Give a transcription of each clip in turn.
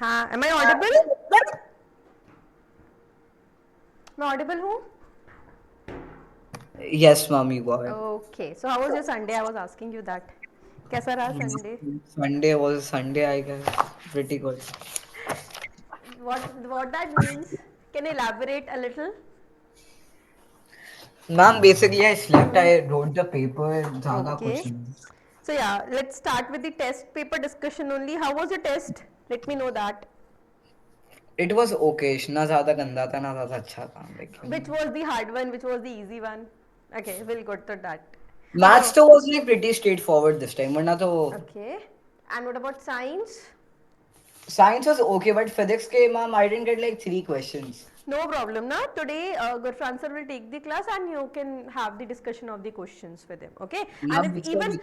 हाँ, am I audible? मैं audible हूँ? Yes, mom, you got it. Okay, so how was your Sunday? I was asking you that. कैसा रहा Sunday? Sunday, I guess. Pretty good. What that means? Can you elaborate a little? Ma'am, basically, I slept. I wrote the paper. ज़्यादा Okay. कुछ नहीं. So yeah, let's start with the test paper discussion only. How was your test? Let me know that. It was okay. ना ज़्यादा गंदा था ना ज़्यादा अच्छा था. Which was the hard one? Which was the easy one? Okay, we'll go to that. Okay, Maths तो was like pretty straightforward this time. वरना तो okay. And what about science? science was okay, but physics के ma'am I didn't get like 3 questions. No problem, na. Today, Gurfran sir will take the class and you can have the discussion of the questions with him, okay? And Ma'am, if even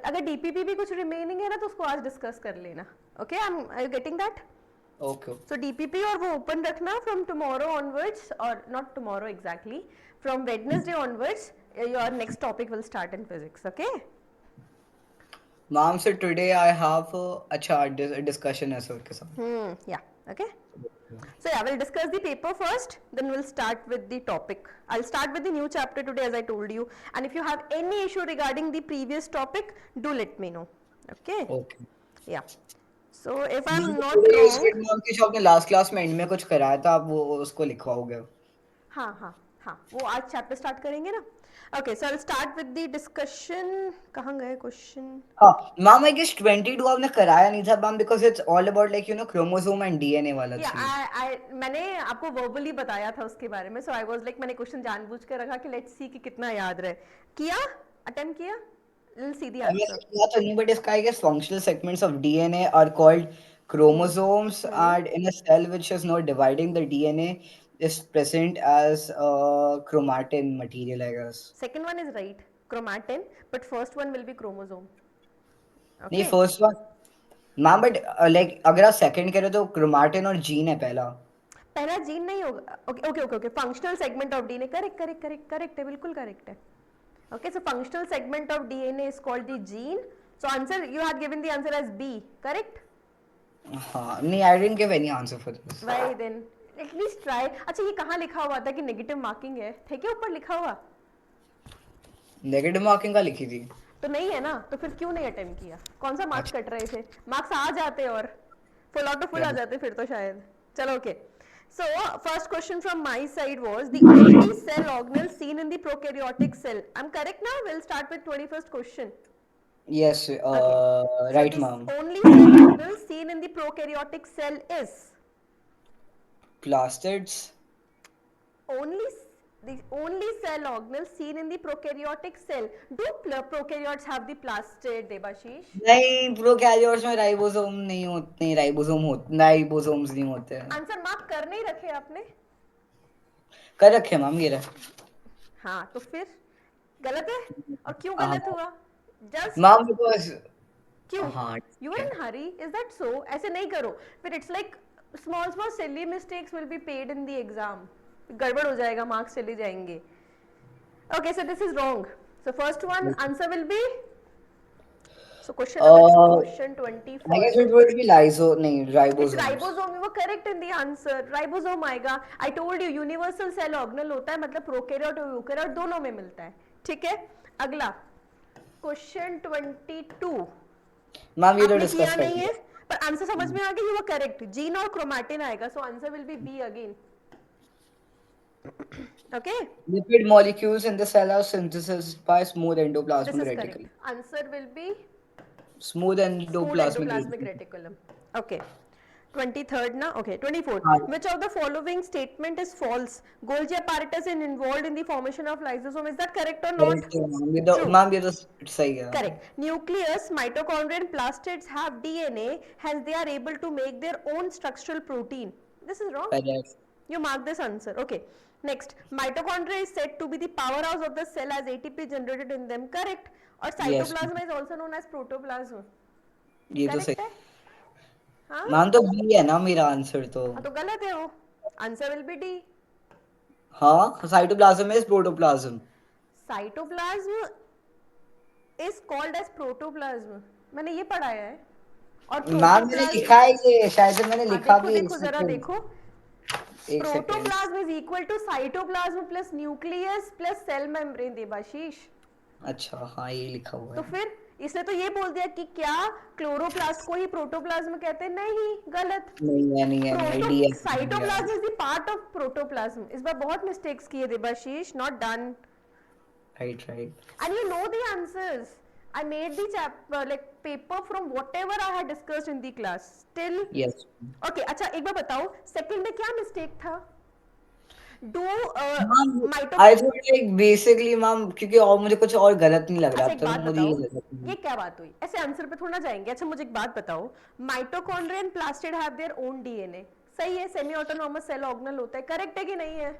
अगर DPP भी कुछ remaining है ना तो उसको आज discuss कर लेना, okay? Are you getting that? okay. So DPP और वो open रखना from tomorrow onwards or not tomorrow exactly, from Wednesday onwards, your next topic will start in physics, okay? Ma'am, so today I have अच्छा discussion है sir के साथ. Yeah, okay. So yeah, we'll discuss the paper first, then we'll start with the topic. I'll start with the new chapter today as I told you. And if you have any issue regarding the previous topic, do let me know. Okay? Okay. Yeah. So if ma'am I'm not पूरे wrong, state ma'am की जो आपने last class में and में कुछ कराया था आप वो उसको लिखवाओगे. हाँ हाँ हाँ, वो आज चैप्टर स्टार्ट करेंगे ना. Okay, so I start with the discussion. कहाँ गए क्वेश्चन? हाँ मैम आई गेस 22 आपने कराया नहीं था ma'am because it's all about like chromosome and DNA वाला या चीज. आई मैंने आपको वर्बली बताया था उसके बारे में. सो आई वाज लाइक मैंने क्वेश्चन जानबूझ कर रखा कि लेट्स सी कि कितना याद रहे. किया, अटेम्प्ट किया. Let's see the वैसे answer. किया तो नहीं बट इसका I guess functional segments of DNA are called chromosomes and in a cell which is not dividing the DNA is present as chromatin material I guess. Second one is right, chromatin, but first one will be chromosome. नहीं Okay. First one ma'am but like अगर आप second करें तो chromatin और gene है पहला. पहला gene नहीं होगा. Okay okay okay okay, functional segment of DNA. Correct correct correct correct है, बिल्कुल करेक्ट है. Okay, so functional segment of DNA is called the gene. So answer, you had given the answer as B, correct? हाँ नहीं I didn't give any answer for this. Why then? At least try. अच्छा, ये कहाँ लिखा हुआ था कि negative marking है? ठीक है, ऊपर लिखा हुआ नेगेटिव मार्किंग का लिखी थी. तो नहीं है ना, तो फिर क्यों नहीं अटेम्प्ट किया? कौन सा मार्क्स कट रहे थे? मार्क्स आ जाते और फुल आउट तो फुल आ जाते फिर तो शायद. चलो okay. So first question from my side was the only cell organelle seen in the prokaryotic cell. I'm correct now? We'll start with 21st question. Yes, Okay. So right, the ma'am. only cell organelle seen in the prokaryotic cell is Plastids. only the only cell organelle seen in the prokaryotic cell. Do prokaryotes have the plastid, Debashish? नहीं prokaryotes में ribosome नहीं होते. नहीं ribosomes नहीं होते हैं. Answer mark कर नहीं रखे आपने? कर रखे मैम ये रहे. हाँ तो फिर गलत है. और क्यों हाँ गलत हुआ? जस्ट मैम बिकॉज क्यों? हाँ यू आर ठीक है. In hurry, is that so? ऐसे नहीं करो फिर. It's like small small silly mistakes will be paid in the exam. गड़बड़ हो जाएगा, मार्क्स चले जाएंगे. Okay, so this is wrong. So first one answer will be. So question number question I guess 21st. It would be lyso नहीं it's ribosomes. Ribosome. You were correct in the answer. Ribosome आएगा. I told you universal cell organelle होता है, मतलब prokaryote और eukaryote दोनों में मिलता है. ठीक है, अगला क्वेश्चन 22. मैम ये तो आपने डिस्कस किया कर नहीं है दिया. पर आंसर समझ में आ गया. You were correct. जीन और क्रोमैटिन आएगा. So answer will be B again. Okay, Lipid molecules in the cell are synthesized by smooth this endoplasmic is reticle. Correct. Answer will be Smooth smooth endoplasmic endoplasmic reticle. reticulum. Okay. 23rd na. Okay, 24th. हाँ. Which of the following statement is false? Golgi apparatus is involved in the formation of lysosome. Is that correct or not? Correct है True. Ma'am ये तो सही है. Correct. Nucleus, mitochondria and plastids have DNA, hence they are able to make their own structural protein. This is wrong. Correct. You mark this answer. Okay. Next, mitochondria is said to be the powerhouse of the cell as ATP generated in them. Correct. Or yes cytoplasm is also known as protoplasm. ये तो सही. Correct है? हाँ ma'am तो B है ना मेरा answer तो. हाँ तो गलत है वो. Answer will be D. हाँ cytoplasm is protoplasm. Cytoplasm is called as protoplasm. मैंने ये पढ़ाया है. और मैम मैंने प्रोटोप्लाज्म, लिखा है ये, शायद से मैंने हाँ लिखा देखो भी है, एक देखो जरा सेकंड, देखो, एक second. Protoplasm is equal to cytoplasm plus nucleus plus cell membrane, Debashish. अच्छा हाँ, ये लिखा हुआ तो है। फिर इसने तो ये बोल दिया कि क्या क्लोरोप्लास्ट को ही प्रोटोप्लाज्म कहते हैं? नहीं, गलत। नहीं है, प्रोटो डीएनए यार। Cytoplasm is the part of protoplasm. इस बार बहुत मिस्टेक्स किए Debashish, not done. Right right. And you know the answers. I made the like paper from whatever I had discussed in the class. Still, yes okay. अच्छा एक बार बताओ, second में क्या mistake था? Do ma'am, माइटो I thought like basically ma'am, क्योंकि और मुझे कुछ और गलत नहीं लग रहा अच्छा एक था, बात मुझे ये बताओ, लगा ये कि क्या बात हुई? ऐसे आंसर पे थोड़ा जाएंगे। अच्छा मुझे एक बात बताओ, mitochondria and plastid have their own DNA, सही है? सेमी ऑटोनॉमस सेल ऑर्गेनल होता है, करेक्ट है कि नहीं है?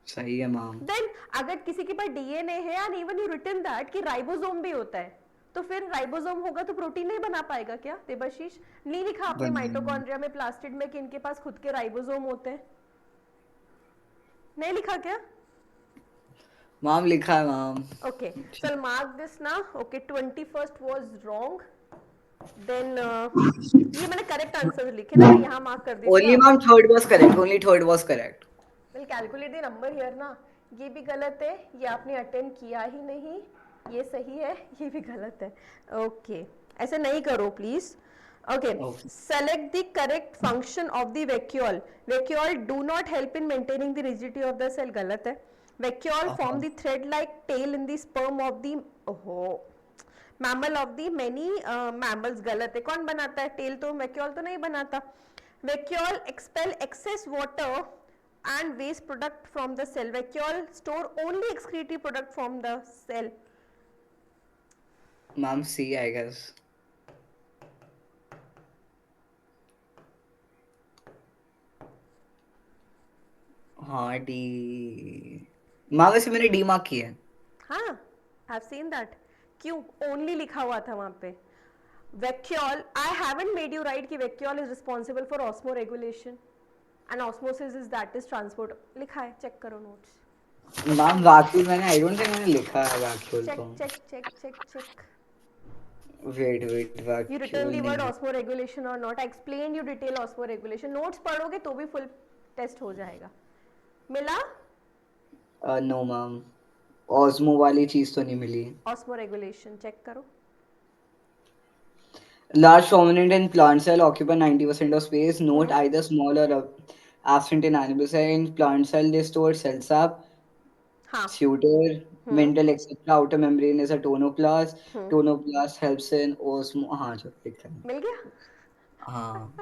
सही है मैम। देन अगर किसी के पास डीएनए है and even you written that कि राइबोसोम भी होता है, तो फिर राइबोसोम होगा तो प्रोटीन नहीं बना पाएगा क्या देबाशीष? नहीं लिखा आपने बन माइटोकॉन्ड्रिया में प्लास्टिड में कि इनके पास खुद के राइबोसोम होते हैं? नहीं लिखा क्या? मैम लिखा है मैम। ओके, चल मार्क दिस ना। Okay 21st was wrong. Then ये मैंने करेक्ट आंसर लिखे ना, मैं यहाँ मार्क कर देती हूँ ओनली आप। Ma'am third was correct, only third was correct. Will calculate the number here ना। ये भी गलत है, ये आपने अटेंड किया ही नहीं। ये सही है, ये भी गलत है। ओके ऐसे नहीं करो please. Okay, okay. Select the correct function of the vacuole. Vacuole do not help in maintaining the rigidity of the cell, गलत है। Vacuole form the thread like tail in the sperm of the, ओहो, mammal of the many mammals, गलत है। कौन बनाता है tell? तो vacuole तो नहीं बनाता। Vacuole expel excess water and waste product from the cell. Vacuole store only excretory product from the cell. Ma'am C I guess. हाँ डी। मैम वैसे मैंने डी मार्क किया है। हाँ, आई हैव सीन दैट। क्यों ओनली लिखा हुआ था वहां पे? Vacuole, I haven't made you write कि vacuole is responsible for osmoregulation and osmosis is that is transport, लिखा है, चेक करो नोट्स। मैम वैक्यूल मैंने, आई डोंट थिंक मैंने लिखा है वैक्यूल चेक तो। Check check check check. Wait You written vacuole the word नहीं osmoregulation or not? I explained you detail osmoregulation. Notes पढ़ोगे तो भी full test हो जाएगा। मिला? है। नो मैम, ऑस्मो वाली चीज तो नहीं मिली। Osmoregulation check करो। Large prominent in plant cell occupy 90% of space. Note either small or absent in animal cell. In plant cell, they store cell sap, हाँ। suitor, mantle, etc. Outer membrane is a tonoplast. Tonoplast helps in osmo. हाँ जो लिखा है। मिल गया? हाँ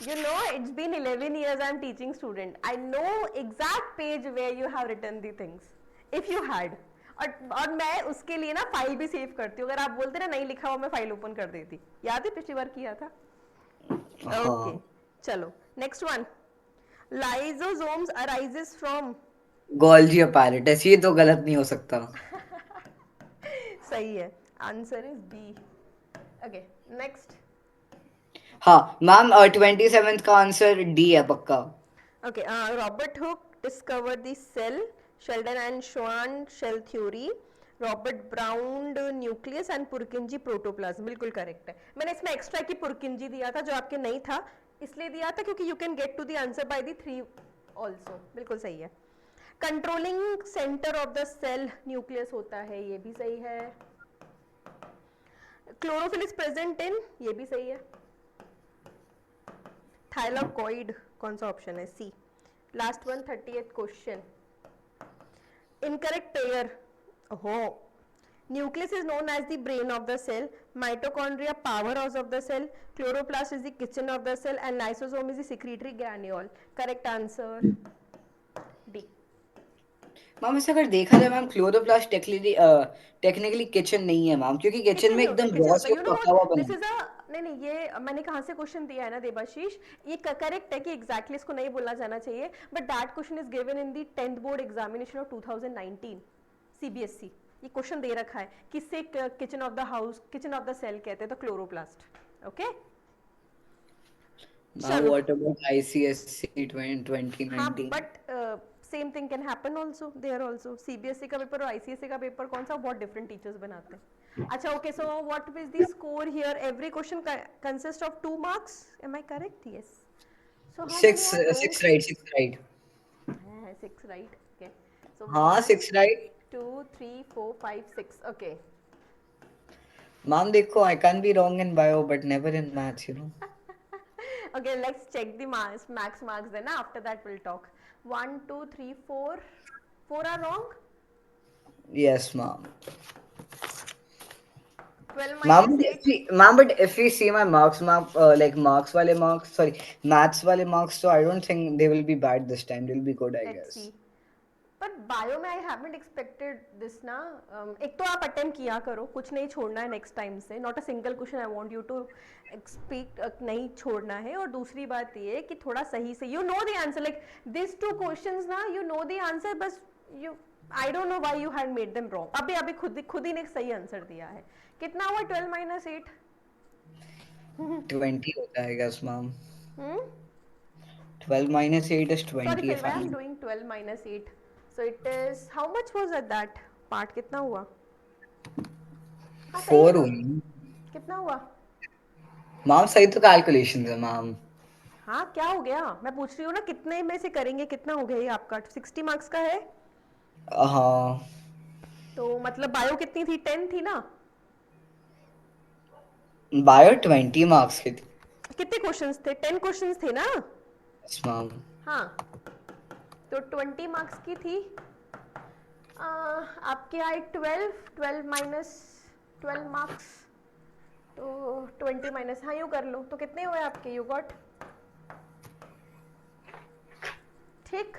You know, it's been 11 years I'm teaching student. I know exact page where you have written the things. If you had. और मैं उसके लिए ना फाइल भी सेव करती हूँ। अगर आप बोलते ना नहीं लिखा हुआ, मैं फाइल ओपन कर देती। याद है पिछली बार किया था? ओके हाँ। चलो next one. Lysosomes arises from, Golgi apparatus, ये तो गलत नहीं हो सकता। सही है, answer is B. Okay next. हाँ मैम, 27th का आंसर डी है पक्का। Okay, Robert Hooke discovered the cell, Sheldon and Schwann shell theory, Robert brown nucleus and पुरकिंजी protoplasm, बिल्कुल करेक्ट है। मैंने इसमें एक्स्ट्रा की पुरकिंजी दिया था जो आपके नहीं था, इसलिए दिया था क्योंकि you can get to the answer by the 3 also, बिल्कुल सही है। Controlling centre of the cell nucleus होता है, ये भी सही है। क्लोरोफिल इज प्रेजेंट इन, ये भी सही है। थाइलाकॉइड कौन सा ऑप्शन है? C. Last one 38th question. Incorrect pair. ओहो, nucleus is known as the brain of the cell, mitochondria powerhouse of the cell, chloroplast is the kitchen of the cell and lysosome is the secretory granule. Correct answer D. Ma'am वैसे अगर देखा जाए ma'am, chloroplast technically kitchen नहीं है ma'am, क्योंकि kitchen kitchen में नहीं होता, एकदम किचन रॉ होता, से यू नो पका हुआ व्हाट बना दिस है। इज अ, नहीं नहीं ये मैंने कहाँ से क्वेश्चन दिया है ना देबाशीष, ये करेक्ट है कि एग्जैक्टली इसको नहीं बोलना जाना चाहिए, but that question is given in the 10th board examination of 2019 CBSE. ये क्वेश्चन दे रखा है किससे kitchen of the house, kitchen of the cell कहते हैं, तो क्लोरोप्लास्ट। ओके मैम चलो। व्हाट अबाउट आईसीएससी हाँ 2019? But same thing can happen also there also. CBSE का पेपर और आईसीएसई का पेपर कौन सा, बहुत डिफरेंट टीचर्स बनाते हैं। Acha, okay, so what is the score here? Every question consists of 2 marks. Am I correct? Yes. So how many Six, are wrong? six right, six right. 6, right? Okay. So हाँ, one, six right. 2, 3, 4, 5, 6. Okay. Ma'am, देखो, I can't be wrong in bio, but never in maths, you know. Okay, let's check the max marks then. After that, we'll talk. 1, 2, 3, 4. 4 are wrong. Yes, ma'am. 12 Ma'am, minus 8. but if we see my marks, ma'am, like marks wale marks, sorry, maths wale marks, so I don't think they will be bad this time. They'll be good, I Let's guess. see. पर bio में I haven't expected this ना. एक तो आप attempt किया करो, कुछ नहीं छोड़ना है नेक्स्ट टाइम से. Not a single question I want you to expect नहीं छोड़ना है. और दूसरी बात ये कि थोड़ा सही से you know the answer. Like this 2 questions ना यू नो द आंसर, बस you I don't know why you had made them wrong. अभी अभी खुद ही ने सही आंसर दिया है. कितना हुआ 12 माइनस 8? 20 होता है, I guess, ma'am. Hmm. 12 minus 8 is sorry 20 फिर if why I I'm am doing 12 minus 8. So it is how much was at that part. कितना हुआ? हाँ सही है 4 ना. हुई. कितना हुआ? Ma'am, सही तो calculations है, ma'am. हाँ क्या हो गया? मैं पूछ रही हूँ ना कितने में से करेंगे. कितना हो गया ये आपका? 60 मार्क्स का है. हाँ. तो मतलब बायो कितनी थी? 10 थी ना. Bio 20 marks की थी. कितने क्वेश्चंस थे? 10 क्वेश्चंस थे ना. Yes, ma'am. हाँ तो 20 मार्क्स की थी. आपके आए 12 माइनस 12 मार्क्स. तो 20 माइनस, हाँ यूँ कर लो. तो कितने हुए आपके? You got. ठीक,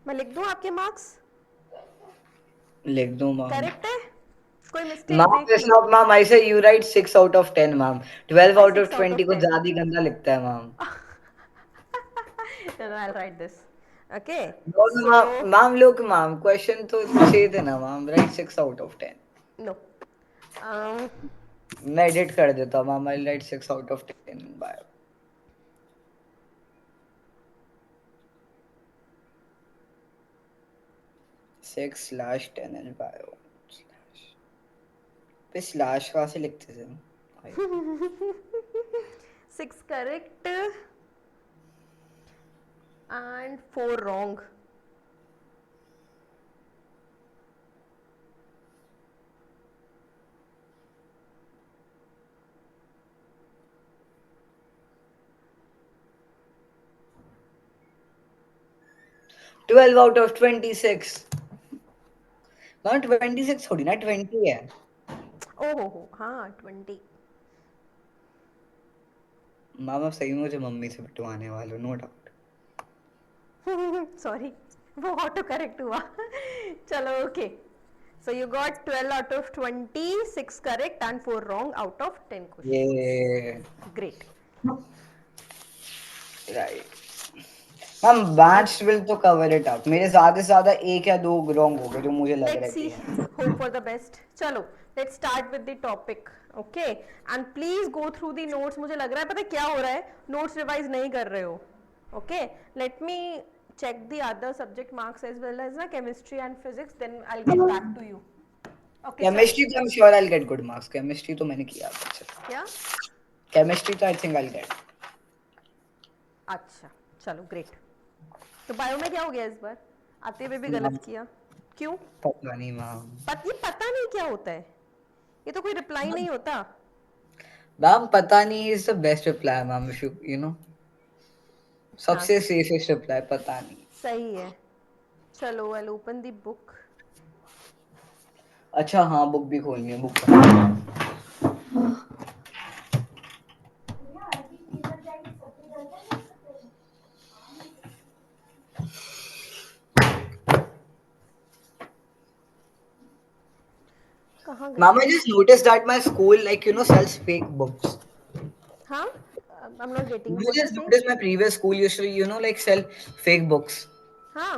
मैं लिख दूँ आपके मार्क्स. लिख दो, ma'am. करेक्ट है? कोई मिस्टेक Ma'am, देख it's low. not, ma'am. I say you write 6 out of 10, ma'am. 12 I out of 6 out 20 of कुछ 10. ज्यादा ही गंदा लिखता है, ma'am. No, no, I'll write this. Okay. No, no, ma'am. So, Ma'am, look, ma'am. Question तो सही थे ना, ma'am. Write 6 out of 10. no. Um, मैं edit कर देता हूँ, ma'am. I'll write 6 out of 10 in bio. 6/10 in bio. पे slash कहाँ से लिखते थे हम? 6 correct and 4 wrong. Twelve out of 26. Ma'am 26 थोड़ी ना 20 है. Oh हो हाँ 20. मैम आप सही में मुझे मम्मी से पिटवाने वाले हो, नो डाउट. Sorry, वो ऑटो करेक्ट हुआ. चलो okay. So you got 12 out of 20, 6 correct and 4 wrong out of 10 questions. ये Great. Right. Ma'am maths will तो कवर इट अप. मेरे ज्यादा से ज्यादा एक या दो रॉन्ग हो गए जो मुझे लग रहा Let's है कि see. Hope for the best. चलो let's start with the topic. Okay, and please go through the notes. मुझे लग रहा है पता है क्या हो रहा है, notes revise नहीं कर रहे हो. Okay, let me check the other subject marks as well as ना chemistry and physics. Then I'll get back to you. Okay, चलो. केमिस्ट्री तो आई am sure I will get good marks. Chemistry तो मैंने किया था. क्या? केमिस्ट्री तो I think I will gate. अच्छा चलो ग्रेट. तो बायो में क्या हो गया इस बार? आते हुए भी गलत किया. क्यों? पता नहीं मैम. ये पता नहीं क्या होता है. ये तो कोई रिप्लाई नहीं होता. मैम पता नहीं is the best reply ma'am. If you know हाँ सबसे सेफेस्ट रिप्लाई पता नहीं. सही है. चलो आई ओपन द बुक. अच्छा हाँ बुक भी खोलनी है. बुक कहाँ गई Ma'am, I ये? just noticed that my school, like, sells fake books. हाँ. I am not getting I what you just saying. noticed my previous school used to, like, sell fake books. हाँ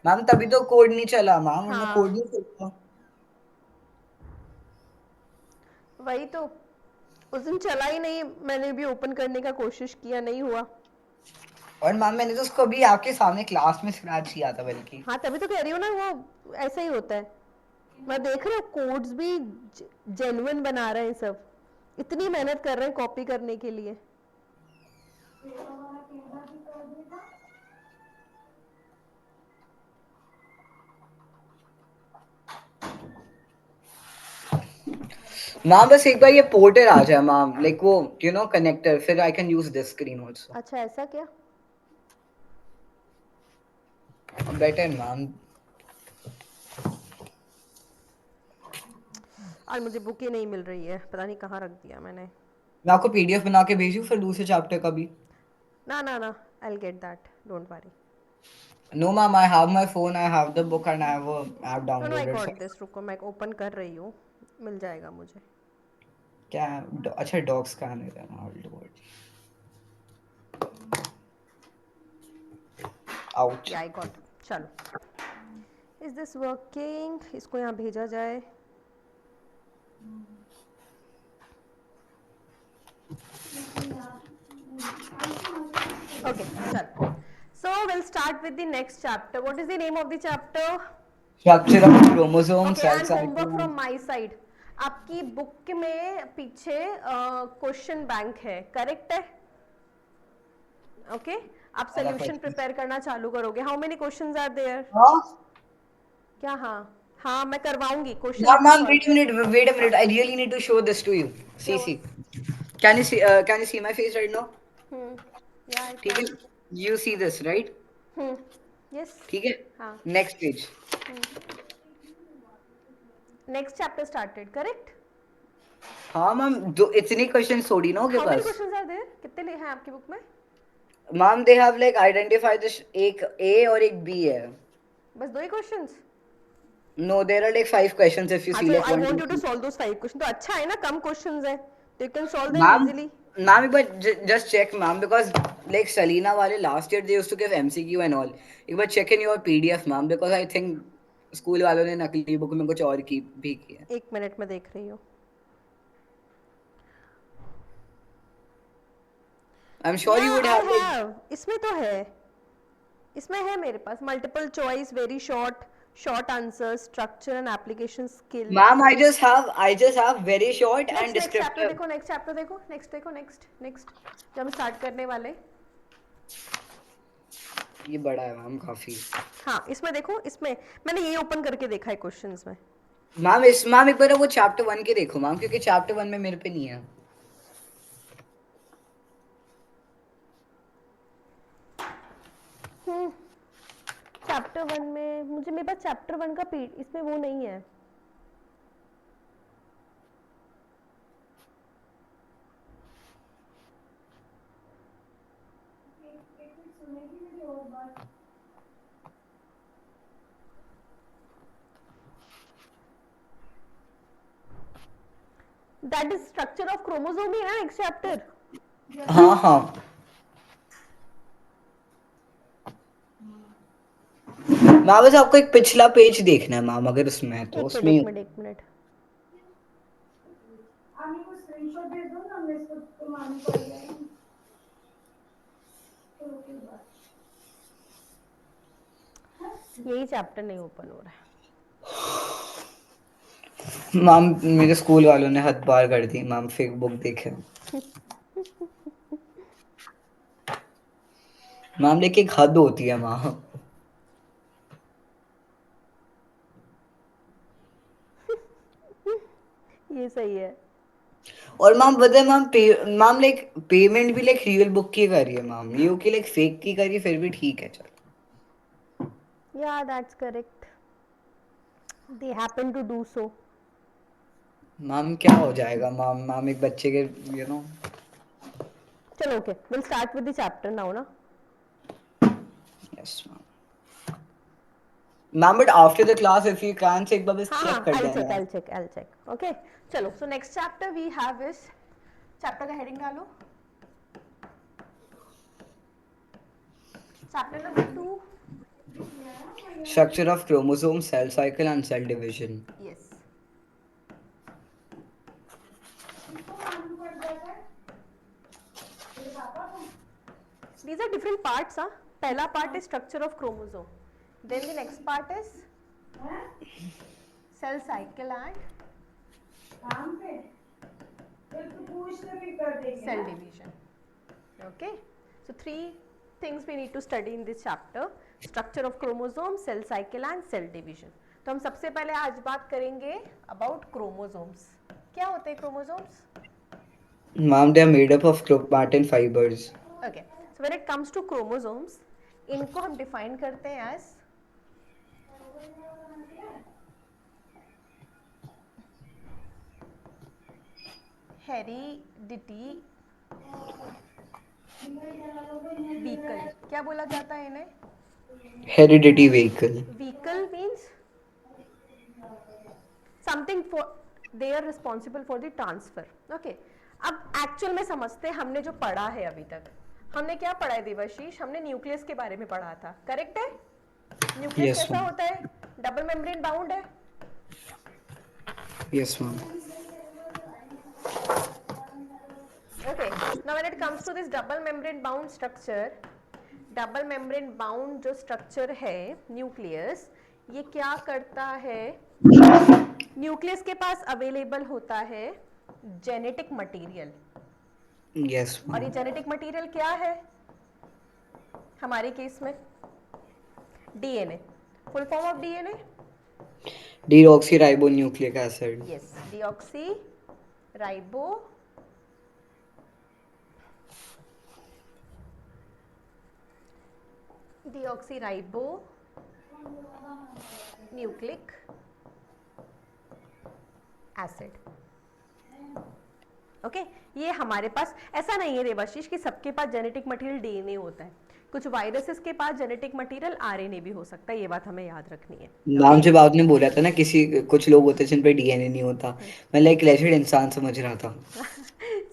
ma'am तभी तो code नहीं चला ma'am, वरना code हाँ नहीं चलता. वही तो. उस दिन चला ही नहीं. मैंने भी ओपन करने का कोशिश किया, नहीं हुआ. और मैम मैंने तो उसको अभी आपके सामने क्लास में स्क्रैच किया था बल्कि. हाँ तभी तो कह रही हूँ ना, वो ऐसा ही होता है. मैं देख रही हूँ कोड्स भी जेन्युइन बना रहे हैं सब, इतनी मेहनत कर रहे हैं कॉपी करने के लिए। मैम बस एक बार ये पोर्टर आ जाए मैम, लाइक वो कनेक्टर, फिर I can use this screen also. अच्छा ऐसा क्या? Better ma'am. और मुझे बुक ही नहीं मिल रही है, पता नहीं कहाँ रख दिया मैंने। मैं आपको पीडीएफ बना के भेजूं फिर दूसरे चैप्टर का भी? ना ना ना, I will get that, don't worry. No ma'am, I have my phone, I have the book and I have a app no no, I downloaded. Got this, रुको मैं ओपन कर रही हूँ, मिल जाएगा मुझे। क्या अच्छा डॉग स्कैनर है, I will do it. Out. या आई गॉट, चलो। Is this working? इसको यहाँ भेजा जाए। Okay, चल। So we'll start with the next chapter. What is the name of the chapter? Structure of chromosome Okay, cell and homework cycle. from my side. आपकी book में पीछे question bank है, correct है? ओके, आप वाला solution question. Prepare करना चालू करोगे। How many questions are there? हाँ क्या हाँ? हाँ मैं करवाऊंगी, क्वेश्चंस मैम, भी ma'am solve. Wait a minute, I really need to show this to you. क्या सी हुआ? See, can you see my face right now? Yeah I ठीक है, can. You see this right? Yes. ठीक है, हाँ। Next page. Next chapter started, correct? हाँ ma'am, दो इतने क्वेश्चन थोड़ी ना होगे हाउ मेनी बस। Questions are there? कितने हैं आपकी बुक में? Ma'am they have like identify this, एक ए और एक बी है। बस दो ही questions? No, there are like 5 questions if you हाँ सी तो like I 1 2 want you to 3। Solve those 5 question, तो अच्छा है ना, कम क्वेश्चंस है तो you can solve them ma'am, easily. Ma'am एक बार just check ma'am, because like सलीना वाले last year they used to give MCQ and all. एक बार check in your PDF ma'am, because I think school वालों ने नकली बुक में कुछ और की भी किया है। एक मिनट में देख रही हूँ। I am sure yeah you would I have like. Have, इसमें तो है, इसमें है मेरे पास multiple choice, very short, short answer, structure and application ma'am skills. I just have very short and next next chapter descriptive. देखो, next chapter देखो, next देखो, नेक्स्ट नेक्स्ट जो हम स्टार्ट करने वाले। ये बड़ा है मैम काफी। हाँ इसमें देखो, इसमें मैंने ये ओपन करके देखा है क्वेश्चंस में। मैम एक बार वो चैप्टर 1 के देखो मैम, क्योंकि चैप्टर 1 में मेरे पे नहीं है। चैप्टर 1 में मुझे, मेरे पास चैप्टर 1 का इसमें वो नहीं है। That is structure of chromosome ही है ना नेक्स्ट चैप्टर। हाँ हाँ मैम, बस आपको एक पिछला पेज देखना है मैम, अगर उसमें है तो एक मिनट उसमें। एक मिनट एक मिनट। यही चैप्टर नहीं ओपन हो रहा है। मैम मेरे स्कूल वालों ने हद पार कर दी मैम, फेक बुक देखे। मैम लेकिन एक हद होती है मैम। ये सही है। और मैम पता है मैम, मैम लाइक पेमेंट भी लाइक रियल बुक की करी है मैम, ये की लाइक फेक की करी फिर भी ठीक है चलो। Yeah that's correct, they happen to do so. Ma'am क्या हो जाएगा मैम, मैम एक बच्चे के चलो okay, will start with the chapter now ना। Yes ma'am. Ma'am but after the class if you can say एक बार बस हाँ चेक हाँ, कर आई चेक देना। I check I check. Okay चलो, so next chapter we have is, chapter का heading डालो, chapter number 2। Structure of chromosome, cell cycle and cell division. Yes, these are different parts, हाँ। पहला part is structure of chromosome, then the next part is cell cycle and cell division. Okay, so three things we need to study in this chapter: structure of chromosome, cell cycle and cell division. तो हम सबसे पहले आज बात करेंगे about chromosomes. क्या होते हैं chromosomes? Ma'am, they are made up of chromatin fibers. Okay, so when it comes to chromosomes, इनको हम define करते हैं as हेरिडिटी व्हीकल. क्या बोला जाता है इन्हें? Heredity vehicle. Vehicle means something for they are responsible for the transfer. Okay, अब एक्चुअल में समझते हैं. हमने जो पढ़ा है अभी तक, हमने क्या पढ़ा है देवाशीष? हमने न्यूक्लियस के बारे में पढ़ा था, करेक्ट है? न्यूक्लियस Yes, कैसा ma'am. होता है? डबल मेम्ब्रेन बाउंड है. Yes, ma'am. Okay, now when it comes to this double membrane bound structure, double membrane bound जो स्ट्रक्चर है न्यूक्लियस, ये क्या करता है? न्यूक्लियस के पास अवेलेबल होता है जेनेटिक मटेरियल. Yes, और ये ma'am. जेनेटिक मटेरियल क्या है हमारे केस में? DNA. Full form of DNA? Deoxyribonucleic acid. Yes, deoxy ribo deoxyribo nucleic acid. Okay, ये हमारे पास ऐसा नहीं है देवाशीष कि सबके पास जेनेटिक मटेरियल डीएनए होता है. कुछ वायरसेस के पास जेनेटिक मटेरियल आरएनए भी हो सकता है. ये बात हमें याद रखनी है. नाम जब आपने बोला था ना, कुछ लोग होते हैं जिन पे डीएनए नहीं होता, मैं लाइक लेजिट इंसान समझ रहा था.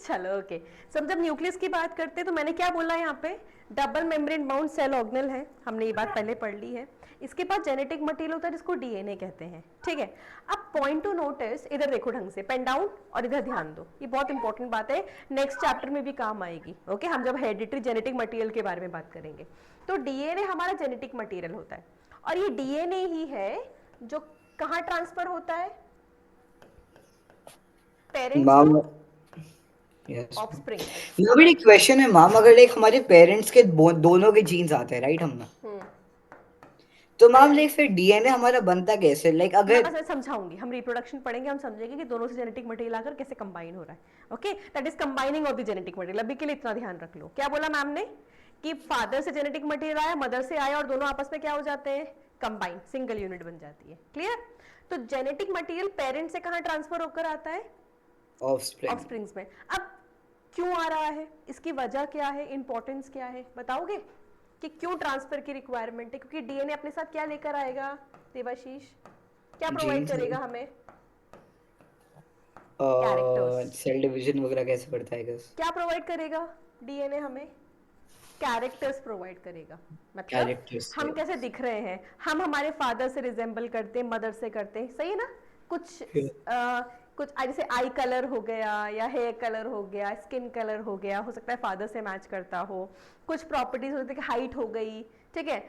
चलो ओके. सो हम जब न्यूक्लियस की बात करते हैं तो मैंने क्या बोला यहाँ पे? Double membrane bound cell organelle है. हमने ये बात पहले पढ़ ली है. इसके पास जेनेटिक मटेरियल होता है जिसको डीएनए कहते हैं. ठीक है, अब पॉइंट टू नोटिस, इधर देखो ढंग से, पेन डाउन, और इधर ध्यान दो. ये बहुत इंपॉर्टेंट बात है, नेक्स्ट चैप्टर में भी काम आएगी. ओके, हम जब हेरिडिटरी जेनेटिक मटेरियल के बारे में बात करेंगे. तो डीएनए हमारा जेनेटिक मटेरियल होता है, और ये डीएनए ही है जो कहाँ ट्रांसफर होता है? Parents ma'am, to yes. Offspring. मेरा भी एक क्वेश्चन है मैम, अगर लाइक हमारे पेरेंट्स के दोनों के जीन्स आते हैं, राइट, हम में, तो मैम लाइक फिर डीएनए हमारा बनता कैसे? लाइक मैं अगर बस समझाऊंगी, हम रिप्रोडक्शन पढ़ेंगे, हम समझेंगे कि दोनों से जेनेटिक मटेरियल आकर कैसे कंबाइन हो रहा है. Okay, that is combining of the genetic material. अभी के लिए इतना ध्यान रख लो. क्या बोला मैम ने? कि फादर से जेनेटिक मटेरियल आया, मदर से आया, और दोनों आपस में क्या हो जाते हैं? कंबाइन, सिंगल यूनिट बन जाती है. क्लियर? तो जेनेटिक मटेरियल पेरेंट से कहाँ ट्रांसफर होकर आता है? ऑफस्प्रिंग. ऑफस्प्रिंग्स में. अब क्यों आ रहा है? इसकी वजह क्या है? इंपॉर्टेंस क्या है? बताओगे कि क्यों ट्रांसफर की रिक्वायरमेंट है? क्योंकि डीएनए अपने साथ क्या लेकर आएगा देवाशीष? क्या प्रोवाइड करेगा हमें? कैरेक्टर्स. सेल डिवीजन वगैरह कैसे पड़ता है गस? क्या प्रोवाइड करेगा डीएनए हमें? कैरेक्टर्स प्रोवाइड करेगा. मतलब कैरेक्टर्स. हम कैसे दिख रहे हैं, हम हमारे फादर से रिजेंबल करते हैं, मदर से करते हैं, सही है ना? कुछ जैसे आई कलर हो गया, या हेयर कलर हो गया, स्किन कलर हो गया, हो सकता है फादर से मैच करता हो. कुछ प्रॉपर्टीज होती है कि हाइट हो गई, ठीक है,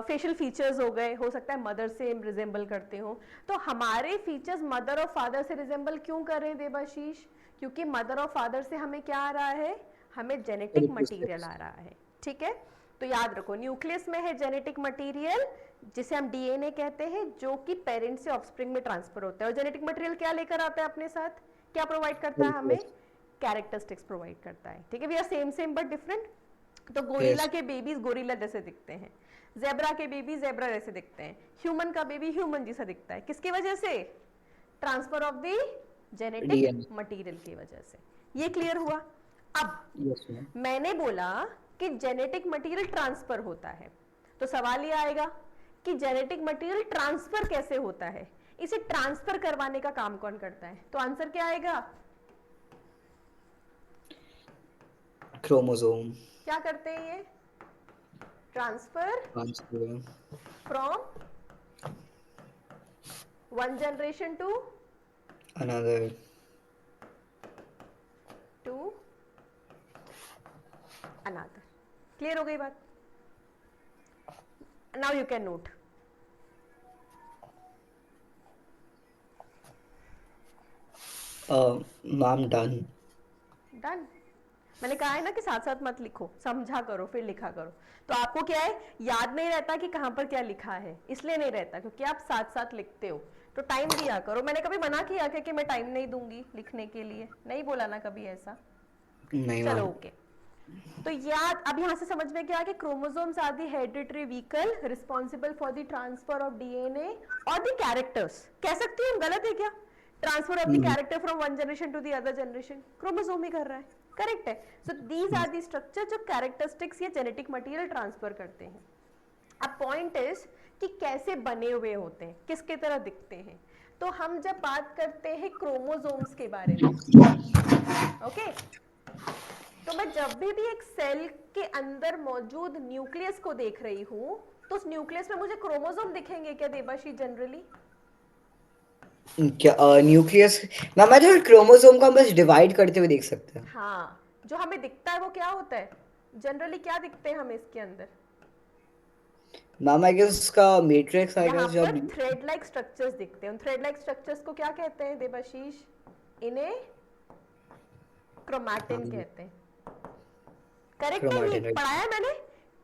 फेशियल फीचर्स हो गए, हो सकता है मदर से रिजेंबल करते हो. तो हमारे फीचर्स मदर और फादर से रिजेंबल क्यों कर रहे हैं देवाशीष? क्योंकि मदर और फादर से हमें क्या आ रहा है? हमें जेनेटिक मटेरियल आ रहा है. ठीक है, तो याद रखो, न्यूक्लियस में है जेनेटिक मटेरियल जिसे हम डीएनए कहते हैं, जो कि पेरेंट से ऑफस्प्रिंग में ट्रांसफर होता है. और जेनेटिक मटेरियल क्या लेकर आता है अपने साथ? क्या प्रोवाइड करता है हमें? कैरेक्टरिस्टिक्स प्रोवाइड करता है. ठीक है, we are same same but different. तो गोरिल्ला के बेबीज गोरिल्ला जैसे दिखते हैं, जेब्रा के बेबी जेब्रा जैसे दिखते हैं, ह्यूमन का बेबी ह्यूमन जैसा दिखता है. किसकी वजह से? Transfer of the genetic material की वजह से. ये क्लियर हुआ? अब मैंने बोला कि जेनेटिक मटेरियल ट्रांसफर होता है, तो सवाल ये आएगा कि जेनेटिक मटेरियल ट्रांसफर कैसे होता है? इसे ट्रांसफर करवाने का काम कौन करता है? तो आंसर क्या आएगा? क्रोमोसोम. क्या करते हैं ये? Transfer from one generation to another. Another. Clear हो गई बात? Now you can note. Ma'am done. Done. मैंने कहा है ना कि साथ साथ मत लिखो, समझा करो फिर लिखा करो। तो आपको क्या है, याद नहीं रहता कि कहाँ पर क्या लिखा है, इसलिए नहीं रहता क्योंकि आप साथ साथ लिखते हो। तो टाइम दिया करो। मैंने कभी मना किया कि मैं टाइम नहीं दूंगी लिखने के लिए? नहीं बोला ना कभी ऐसा। नहीं चलो मैम। ओके। तो याद अब यहाँ से समझ में क्या कि chromosomes are the hereditary vehicle responsible for the transfer of DNA और द कैरेक्टर्स। कह सकती हूँ गलत है क्या? Transfer of the hmm, character from one generation to the other generation chromosome ही कर रहा है। करेक्ट है। So these are the structure जो कैरेक्टरिस्टिक्स या जेनेटिक मटेरियल ट्रांसफर करते हैं। अब पॉइंट इज कि कैसे बने हुए होते हैं, किसके तरह दिखते हैं। तो हम जब बात करते हैं क्रोमोसोम्स के बारे में, ओके, तो मैं जब भी एक सेल के अंदर मौजूद न्यूक्लियस को देख रही हूं, तो उस न्यूक्लियस में मुझे क्रोमोसोम दिखेंगे क्या देवाशी जनरली? क्या न्यूक्लियस? मैम मैं जो क्रोमोसोम को हम बस डिवाइड करते हुए देख सकते हैं। हाँ, जो हमें दिखता है वो क्या होता है? जनरली क्या दिखते हैं हमें इसके अंदर? मैम आई गेस उसका मैट्रिक्स आई यहाँ गेस पर जब। थ्रेड लाइक स्ट्रक्चर्स दिखते हैं। थ्रेड लाइक स्ट्रक्चर्स को क्या कहते हैं देवाशीष? इन्हें क्रोमैटिन कहते हैं। करेक्ट है, ये क्रोमेटिन राइट। पढ़ा है मैंने।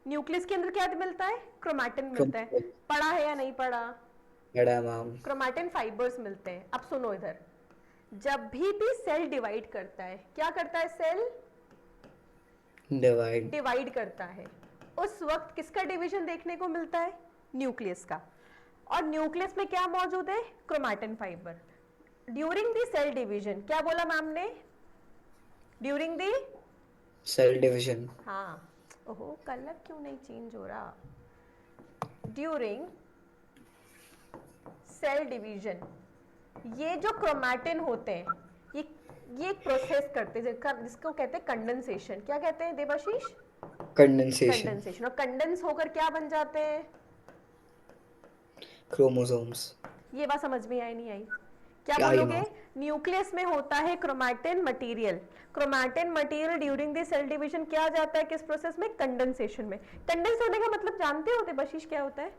न्यूक्लियस के अंदर क्या मिलता है? क्रोमैटिन मिलता है। क्रोमेटिन पढ़ा है या नहीं पढ़ा? बड़ा मैम। क्रोमैटिन फाइबर्स मिलते हैं। अब सुनो इधर, जब भी सेल डिवाइड करता है, क्या करता है सेल? डिवाइड। डिवाइड करता है। उस वक्त किसका डिवीजन देखने को मिलता है? न्यूक्लियस का। और न्यूक्लियस में क्या मौजूद है? Chromatin fibre. During the cell division, क्या बोला मैम ने? During the, cell division. हाँ, ओहो कलर क्यों नहीं चेंज हो रहा? ड्यूरिंग सेल डिवीजन, ये जो क्रोमैटिन होते हैं, ये एक प्रोसेस करते हैं जिसको कहते हैं कंडेंसेशन। क्या कहते हैं देवाशीष? कंडेंसेशन। कंडेंसेशन। और कंडेंस होकर क्या बन जाते हैं? क्रोमोसोम्स। ये बात समझ में आई नहीं आई? क्या आई बोलोगे? मैम। न्यूक्लियस में होता है chromatin material. Chromatin material during the cell division क्या जाता है किस प्रोसेस में? कंडेंसेशन में। कंडेंस होने का मतलब जानते हो देवाशीष क्या होता है?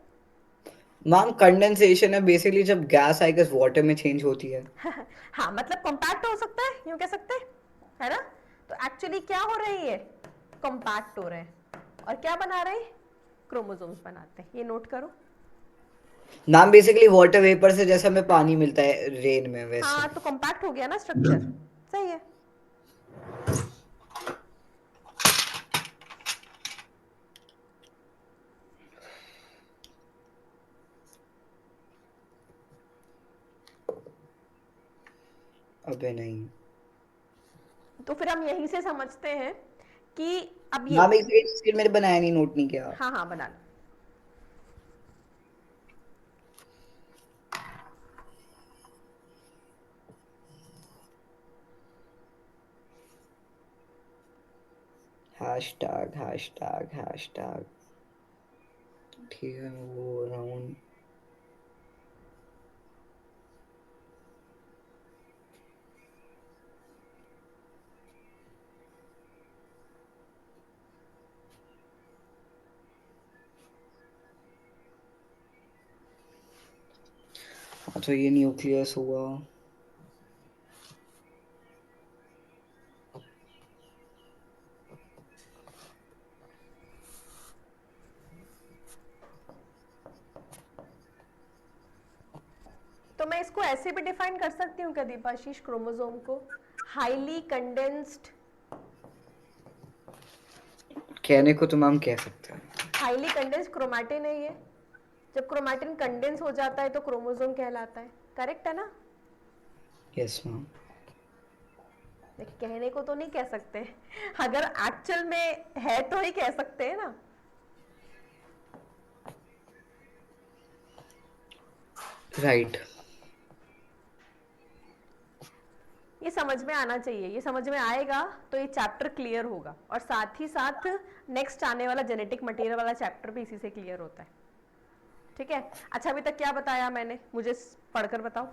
मैम कंडेंसेशन है बेसिकली जब गैस आई गेस वाटर में चेंज होती है। हाँ, मतलब कॉम्पैक्ट हो सकता है, यूं कह सकते हैं, है ना? तो एक्चुअली क्या हो रही है? कॉम्पैक्ट हो रहे हैं। और क्या बना रहे हैं? क्रोमोसोम्स बनाते हैं। ये नोट करो। मैम बेसिकली वाटर वेपर से जैसा हमें पानी मिलता है रेन में वैसे। हाँ, तो कॉम्पैक्ट हो गया ना स्ट्रक्चर। सही है। अबे नहीं। तो फिर हम यहीं से समझते हैं कि अब ये, मैम एक सेकंड मेरे बनाया नहीं, नोट नहीं किया। हाँ हाँ बना लो। Hashtag hashtag hashtag. ठीक है वो राउंड। तो ये न्यूक्लियस हुआ। तो मैं इसको ऐसे भी डिफाइन कर सकती हूँ क्या दीपाशीष क्रोमोसोम को? हाईली कंडेंस्ड, कहने को तो मैम कह सकते हैं। हाईली कंडेंस्ड क्रोमैटिन है ये। जब क्रोमैटिन कंडेंस हो जाता है तो क्रोमोसोम कहलाता है। करेक्ट है ना? Yes ma'am. कहने को तो नहीं कह सकते, अगर एक्चुअल में है तो ही कह सकते हैं ना। राइट। ये समझ में आना चाहिए। ये समझ में आएगा तो ये चैप्टर क्लियर होगा, और साथ ही साथ नेक्स्ट आने वाला जेनेटिक मटेरियल वाला चैप्टर भी इसी से क्लियर होता है। ठीक है। अच्छा, अभी तक क्या बताया मैंने, मुझे पढ़कर बताओ।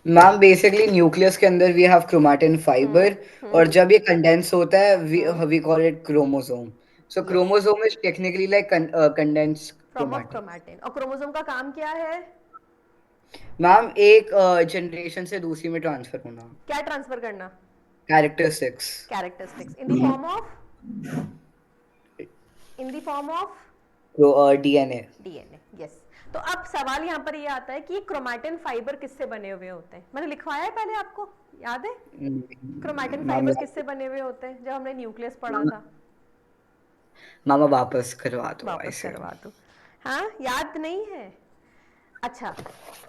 मैम बेसिकली न्यूक्लियस के अंदर we have chromatin hmm fibre. और हम्म जब ये कंडेंस होता है hmm we call it chromosome. So yes, chromosome is technically like condense form of chromatin. Chromatin. और क्रोमोसोम का काम क्या है? मैम एक जनरेशन से दूसरी में ट्रांसफर होना. क्या ट्रांसफर करना? Characteristics. Characteristics in the form of, in the form of तो DNA. DNA, yes. तो अब सवाल यहाँ पर ये आता है कि क्रोमैटिन फाइबर किससे बने हुए होते हैं? मैंने लिखवाया है पहले, आपको याद है? क्रोमैटिन मैम फाइबर किससे बने हुए होते हैं जब हमने न्यूक्लियस पढ़ा था? मामा वापस करवा दो वापस ऐसे. करवा दो। हाँ, याद नहीं है? अच्छा,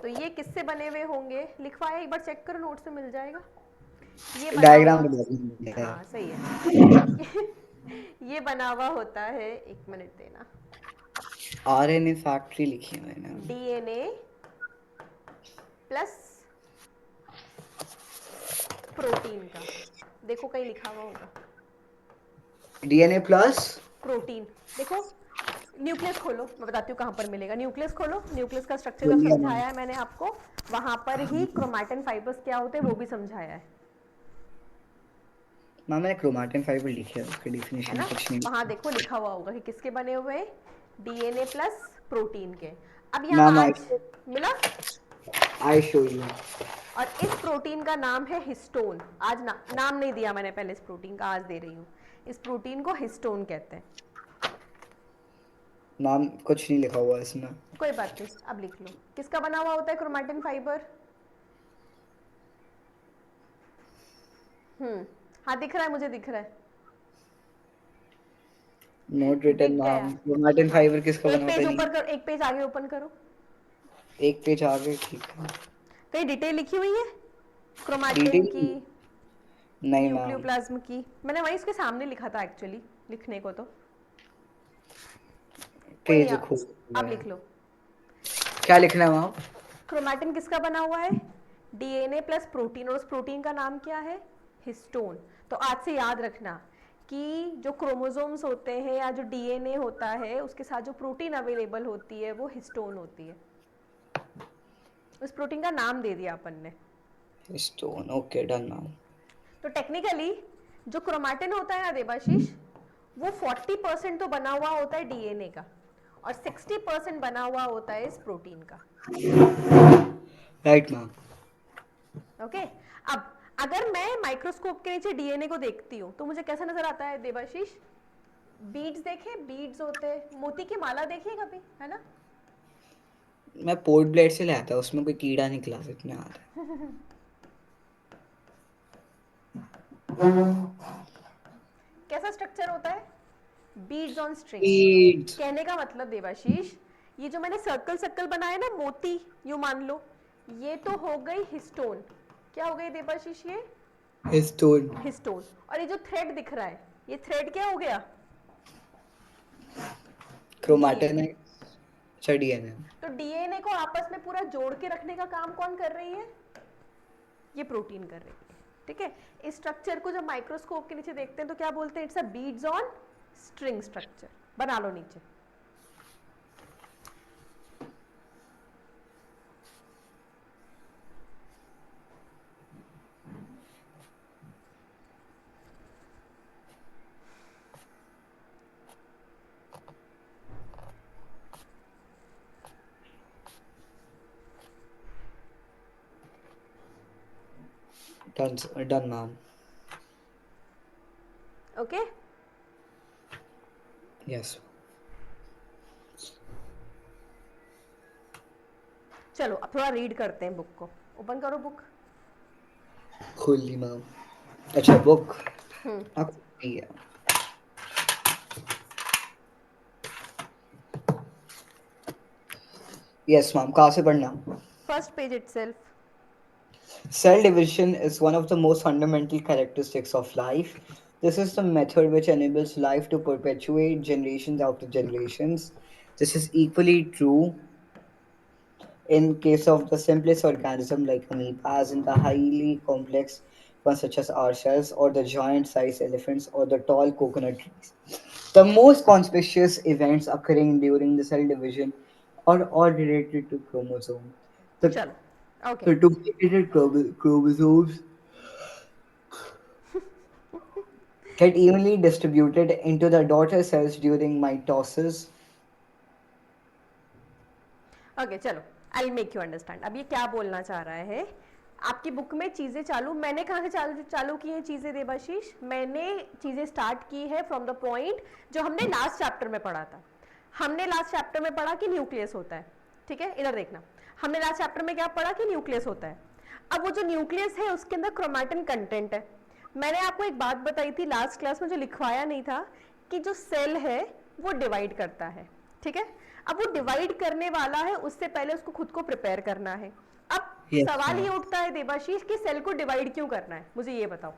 तो ये किससे बने हुए होंगे? लिखवाया, एक बार चेक करो, नोट्स में मिल जाएगा। ये बना हुआ, डायग्राम के बाद है. हाँ सही है। ये बना हुआ होता है, एक मिनट देना। RNA फैक्ट्री लिखी है मैंने. डीएनए प्लस प्रोटीन का, देखो कहीं लिखा हुआ होगा। DNA plus. प्रोटीन, देखो न्यूक्लियस खोलो, मैं बताती हूँ कहाँ पर मिलेगा। न्यूक्लियस खोलो, न्यूक्लियस का स्ट्रक्चर जब बोलिए मैम. समझाया है मैंने आपको, वहां पर ही क्रोमैटिन फाइबर्स क्या होते हैं वो भी समझाया मैम मैंने क्रोमैटिन फाइबर लिखी है, उसकी है डिफिनेशन ना? कुछ नहीं. वहां देखो लिखा हुआ होगा कि किसके बने हुए हैं, डीएनए प्लस प्रोटीन के। अब यहाँ मैम आज मिला, आई शो यू. और इस प्रोटीन का नाम है हिस्टोन। आज नाम नहीं दिया मैंने पहले इस प्रोटीन का, आज दे रही हूँ। इस प्रोटीन को हिस्टोन कहते हैं। मैम कुछ नहीं लिखा हुआ इसमें. कोई बात नहीं, अब लिख लो। किसका बना हुआ होता है क्रोमैटिन फाइबर? हाँ दिख रहा है, मुझे दिख रहा है। नोट रिटन दिख मैम. गया। क्रोमैटिन फाइबर किसका एक बना होता पेज है? ऊपर करो, एक पेज आगे ओपन करो। एक पेज आगे, ठीक है. कहीं डिटेल लिखी हुई है क्रोमैटिन की, डिटेल नहीं मैम. न्यूक्लियोप्लाज्म की? मैंने वहीं उसके सामने लिखा था एक्चुअली, लिखने को तो। कोई नहीं, पेज खोल. अब लिख लो। क्या लिखना है मैम? क्रोमैटिन किसका बना हुआ है? डीएनए प्लस प्रोटीन, और उस प्रोटीन का नाम क्या है? हिस्टोन। तो आज से याद रखना कि जो क्रोमोसोम्स होते हैं या जो डीएनए होता है, उसके साथ जो प्रोटीन अवेलेबल होती है वो हिस्टोन होती है। उस प्रोटीन का नाम दे दिया अपन ने। स्टोन. Okay done ma'am. तो टेक्निकली जो क्रोमैटिन होता है ना देवाशीष, वो 40% तो बना हुआ होता है डीएनए का, और 60% बना हुआ होता है इस प्रोटीन का। Right ma'am. ओके। अब अगर मैं माइक्रोस्कोप के नीचे डीएनए को देखती हूँ तो मुझे कैसा नजर आता है देवाशीष? बीड्स देखे, बीड्स होते हैं, मोती की माला देखी है कभी, है ना? मैं पोर्ट ब्लेड से लाया था, उसमें कोई कीड़ा निकला था, इतना याद है. कैसा स्ट्रक्चर होता है? Beads on string. Beads. कहने का मतलब देवाशीष, ये जो मैंने सर्कल सर्कल बनाया ना, मोती यूं मान लो, ये तो हो गई हिस्टोन। क्या हो गई देवाशीष? ये Stone. हिस्टोन। और ये जो थ्रेड दिख रहा है, ये थ्रेड क्या हो गया? Chromatin DNA. है. अच्छा DNA. तो डीएनए को आपस में पूरा जोड़ के रखने का काम कौन कर रही है? ये प्रोटीन कर रही है। ठीक है। इस स्ट्रक्चर को जब माइक्रोस्कोप के नीचे देखते हैं तो क्या बोलते हैं? It's a beads on string structure. बना लो नीचे। Done, done ma'am. Okay. Yes. चलो अब थोड़ा रीड करते हैं बुक को। ओपन करो बुक। खोल ली मैम. अच्छा बुक. आप नहीं है. Yes ma'am. कहाँ से पढ़ना? First page itself. Cell division is one of the most fundamental characteristics of life. This is the method which enables life to perpetuate generations after generations. This is equally true in case of the simplest organism like amoeba, as in the highly complex ones such as ourselves, or the giant-sized elephants, or the tall coconut trees. The most conspicuous events occurring during the cell division are all related to chromosome. The, चलो okay. the duplicated chromosomes get evenly distributed into the daughter cells during mitosis. Okay चलो, I make you understand. अब ये क्या बोलना चाह रहा है, आपकी बुक में चीज़ें चालू, मैंने कहाँ से चालू की हैं चीज़ें देवाशीष? मैंने चीज़ें स्टार्ट की है फ्रॉम द पॉइंट जो हमने लास्ट चैप्टर में पढ़ा था। हमने लास्ट चैप्टर में पढ़ा कि न्यूक्लियस होता है, ठीक है, इधर देखना, हमने लास्ट चैप्टर में क्या पढ़ा कि न्यूक्लियस होता है। अब वो जो न्यूक्लियस है उसके अंदर क्रोमैटिन कंटेंट है। मैंने आपको एक बात बताई थी लास्ट क्लास में जो लिखवाया नहीं था, कि जो सेल है वो डिवाइड करता है, ठीक है। अब वो डिवाइड करने वाला है, उससे पहले उसको खुद को प्रिपेयर करना है। अब Yes, सवाल ये ma'am. उठता है देवाशीष कि सेल को डिवाइड क्यों करना है, मुझे ये बताओ।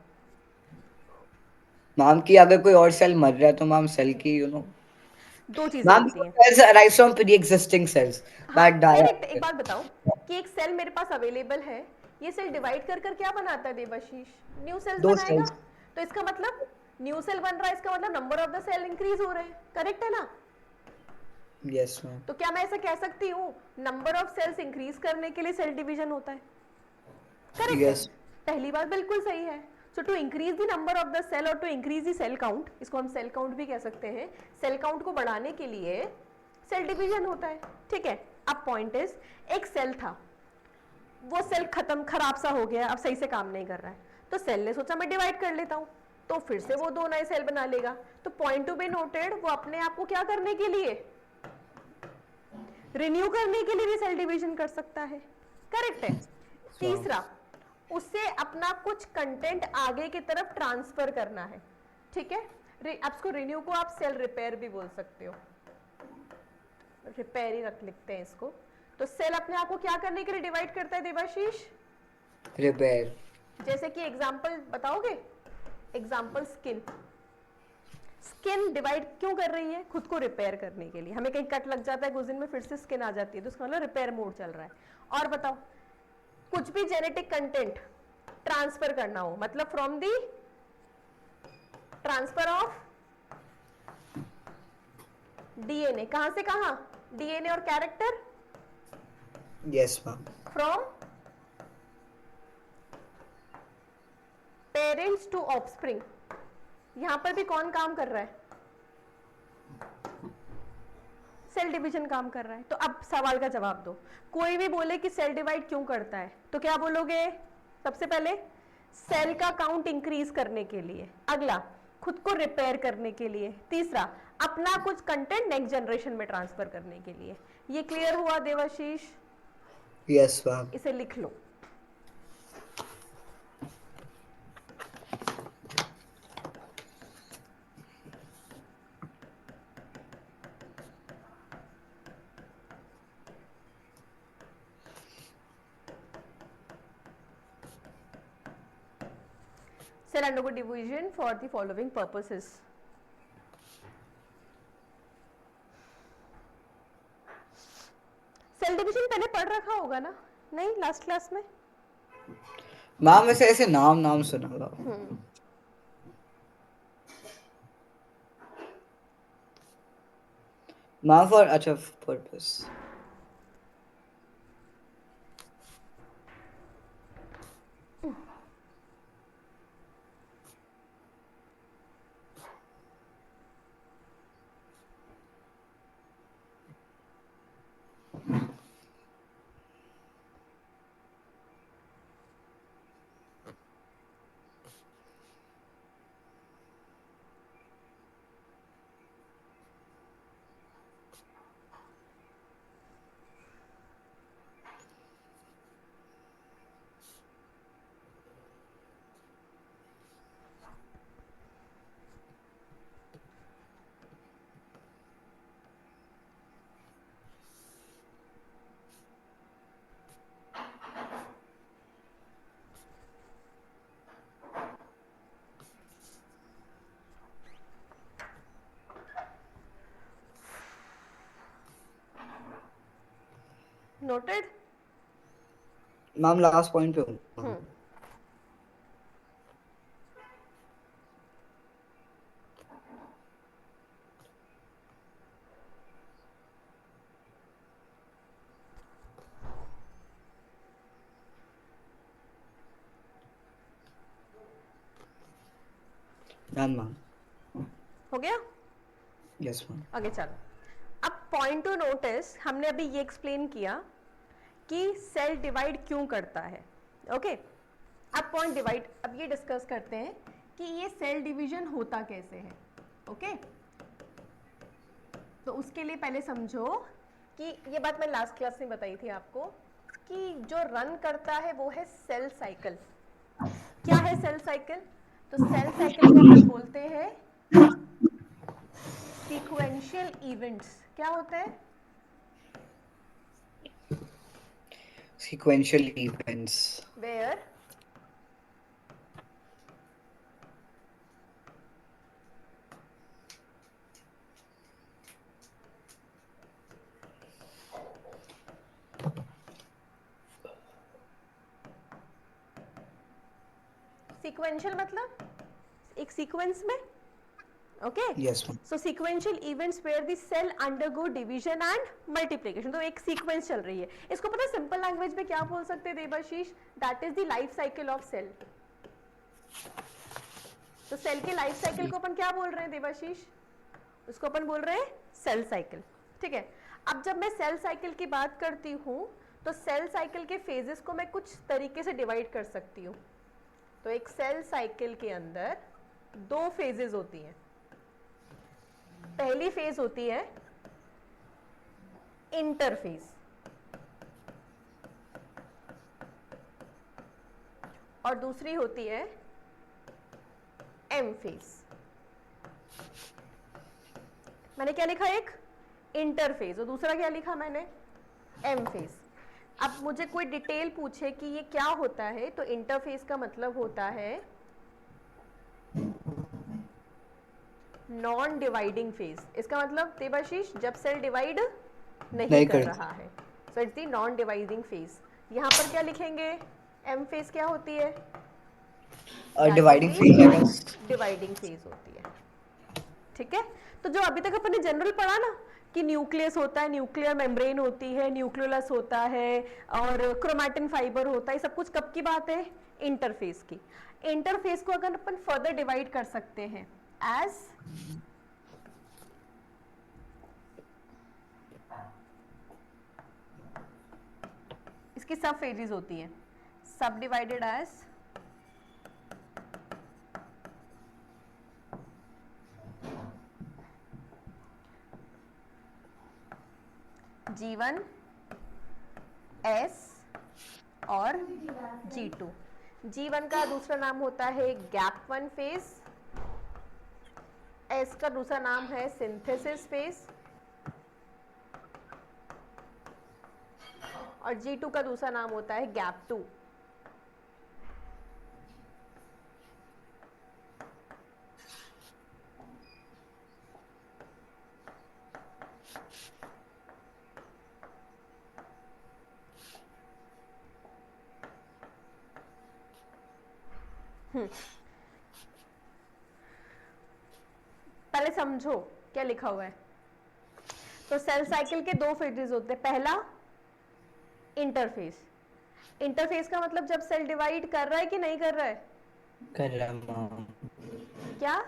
मैम कि अगर कोई और सेल मर रहा है तो मैम सेल की दो चीजें मैम होती हैं। cells arise from pre-existing cells हाँ, that die करेक्ट। एक after. बात बताओ कि एक सेल मेरे पास अवेलेबल है, ये सेल डिवाइड कर क्या बनाता है देवाशीष? न्यू सेल्स दो बनाएगा। cells. तो इसका मतलब न्यू सेल बन रहा है, इसका मतलब number of the cell increase हो रहे हैं, करेक्ट है ना? Yes, ma'am. तो क्या मैं ऐसा कह सकती हूँ नंबर ऑफ सेल्स इंक्रीज करने के लिए सेल डिवीजन होता है? करेक्ट है, Yes. पहली बात बिल्कुल सही है। So to increase the number of the cell और to increase the cell count, इसको हम सेल काउंट भी कह सकते हैं, सेल काउंट को बढ़ाने के लिए सेल डिवीजन होता है, ठीक है। अब पॉइंट इज, एक सेल था, वो सेल खत्म, खराब सा हो गया, अब सही से काम नहीं कर रहा है, तो सेल ने सोचा मैं डिवाइड कर लेता हूँ, तो फिर से वो दो नए सेल बना लेगा। तो पॉइंट टू बी नोटेड, वो अपने आप को क्या करने के लिए, रिन्यू करने के लिए भी सेल डिवीजन कर सकता है, करेक्ट है। तीसरा, उससे अपना कुछ कंटेंट आगे की तरफ ट्रांसफर करना है, ठीक है। अब इसको रिन्यू को आप सेल रिपेयर भी बोल सकते हो, रिपेयर ही रख लिखते हैं इसको। तो सेल अपने आप को क्या करने के लिए डिवाइड करता है देवाशीष? Repair. जैसे कि एग्जांपल बताओगे? एग्जांपल स्किन, स्किन डिवाइड क्यों कर रही है? खुद को रिपेयर करने के लिए। हमें कहीं कट लग जाता है कुछ दिन में, फिर से स्किन आ जाती है, तो उसका मतलब रिपेयर मोड चल रहा है। और बताओ, कुछ भी जेनेटिक कंटेंट ट्रांसफर करना हो, मतलब from the transfer of DNA, कहां से कहां? डीएनए और character Yes, ma'am. From parents to offspring. यहां पर भी कौन काम कर रहा है? सेल डिवीजन काम कर रहा है। तो अब सवाल का जवाब दो। कोई भी बोले कि सेल डिवाइड क्यों करता है, तो क्या बोलोगे? सबसे पहले सेल का काउंट इंक्रीज करने के लिए, अगला खुद को रिपेयर करने के लिए, तीसरा अपना कुछ कंटेंट नेक्स्ट जनरेशन में ट्रांसफर करने के लिए। ये क्लियर हुआ देवाशीष? Yes, ma'am. इसे लिख लो। Cell undergo division for the following purposes. Cell division पहले पढ़ रखा होगा ना? नहीं, लास्ट क्लास में? मैम ऐसे ऐसे नाम नाम सुना था. मैम for अच्छा purpose. Noted? Ma'am last point पे हूँ. Done, ma'am. हो गया? Yes, ma'am. आगे चलो। अब पॉइंट टू नोटिस, हमने अभी ये एक्सप्लेन किया कि सेल डिवाइड क्यों करता है। ओके, अब पॉइंट डिवाइड, अब ये डिस्कस करते हैं कि ये सेल डिवीजन होता कैसे है। ओके, तो उसके लिए पहले समझो कि ये बात मैं लास्ट क्लास में बताई थी आपको कि जो रन करता है वो है सेल साइकिल। क्या है सेल साइकिल? तो सेल साइकिल को अपन बोलते हैं सीक्वेंशियल इवेंट्स। क्या होते हैं? Sequential events. वेयर सीक्वेंशियल मतलब एक सीक्वेंस में। Okay, Yes, ma'am. So sequential events where the cell undergo division and multiplication. तो एक सीक्वेंस चल रही है, इसको पता है सिंपल लैंग्वेज में क्या बोल सकते हैं Debashish? That is the life cycle of cell. तो सेल के लाइफ साइकिल को अपन क्या बोल रहे हैं देवाशीष? उसको अपन बोल रहे हैं सेल साइकिल। ठीक है, अब जब मैं सेल साइकिल की बात करती हूँ तो सेल साइकिल के फेजेस को मैं कुछ तरीके से डिवाइड कर सकती हूँ। तो एक सेल साइकिल के अंदर दो फेजेस होती हैं। पहली फेज होती है इंटरफेज और दूसरी होती है एम फेज। मैंने क्या लिखा? एक इंटरफेज और दूसरा क्या लिखा मैंने? M phase. अब मुझे कोई डिटेल पूछे कि ये क्या होता है, तो इंटरफेस का मतलब होता है नॉन डिवाइडिंग फेज। इसका मतलब देवाशीष जब सेल डिवाइड नहीं कर करती। रहा है, so it's the non dividing phase. यहाँ पर क्या लिखेंगे? एम फेज क्या होती है? That is Dividing phase, I guess. The dividing phase होती है। ठीक है, तो जो अभी तक अपन ने जनरल पढ़ा ना कि न्यूक्लियस होता है, न्यूक्लियर मेम्ब्रेन होती है, न्यूक्लियोलस होता है और क्रोमैटिन फाइबर होता है, सब कुछ कब की बात है? इंटरफेस की। इंटरफेस को अगर अपन फर्दर डिवाइड कर सकते हैं एज इसकी सब फेजेस होती हैं, सब डिवाइडेड एज G1, S और G2। G1 का दूसरा नाम होता है गैप वन फेज, S का दूसरा नाम है सिंथेसिस फेज और G2 का दूसरा नाम होता है गैप टू। पहले समझो क्या लिखा हुआ है। तो सेल साइकिल के दो फेजेस होते हैं। पहला इंटरफेस। इंटरफेस का मतलब जब सेल डिवाइड कर रहा है कि नहीं कर रहा है? कर रहा है मैम। क्या?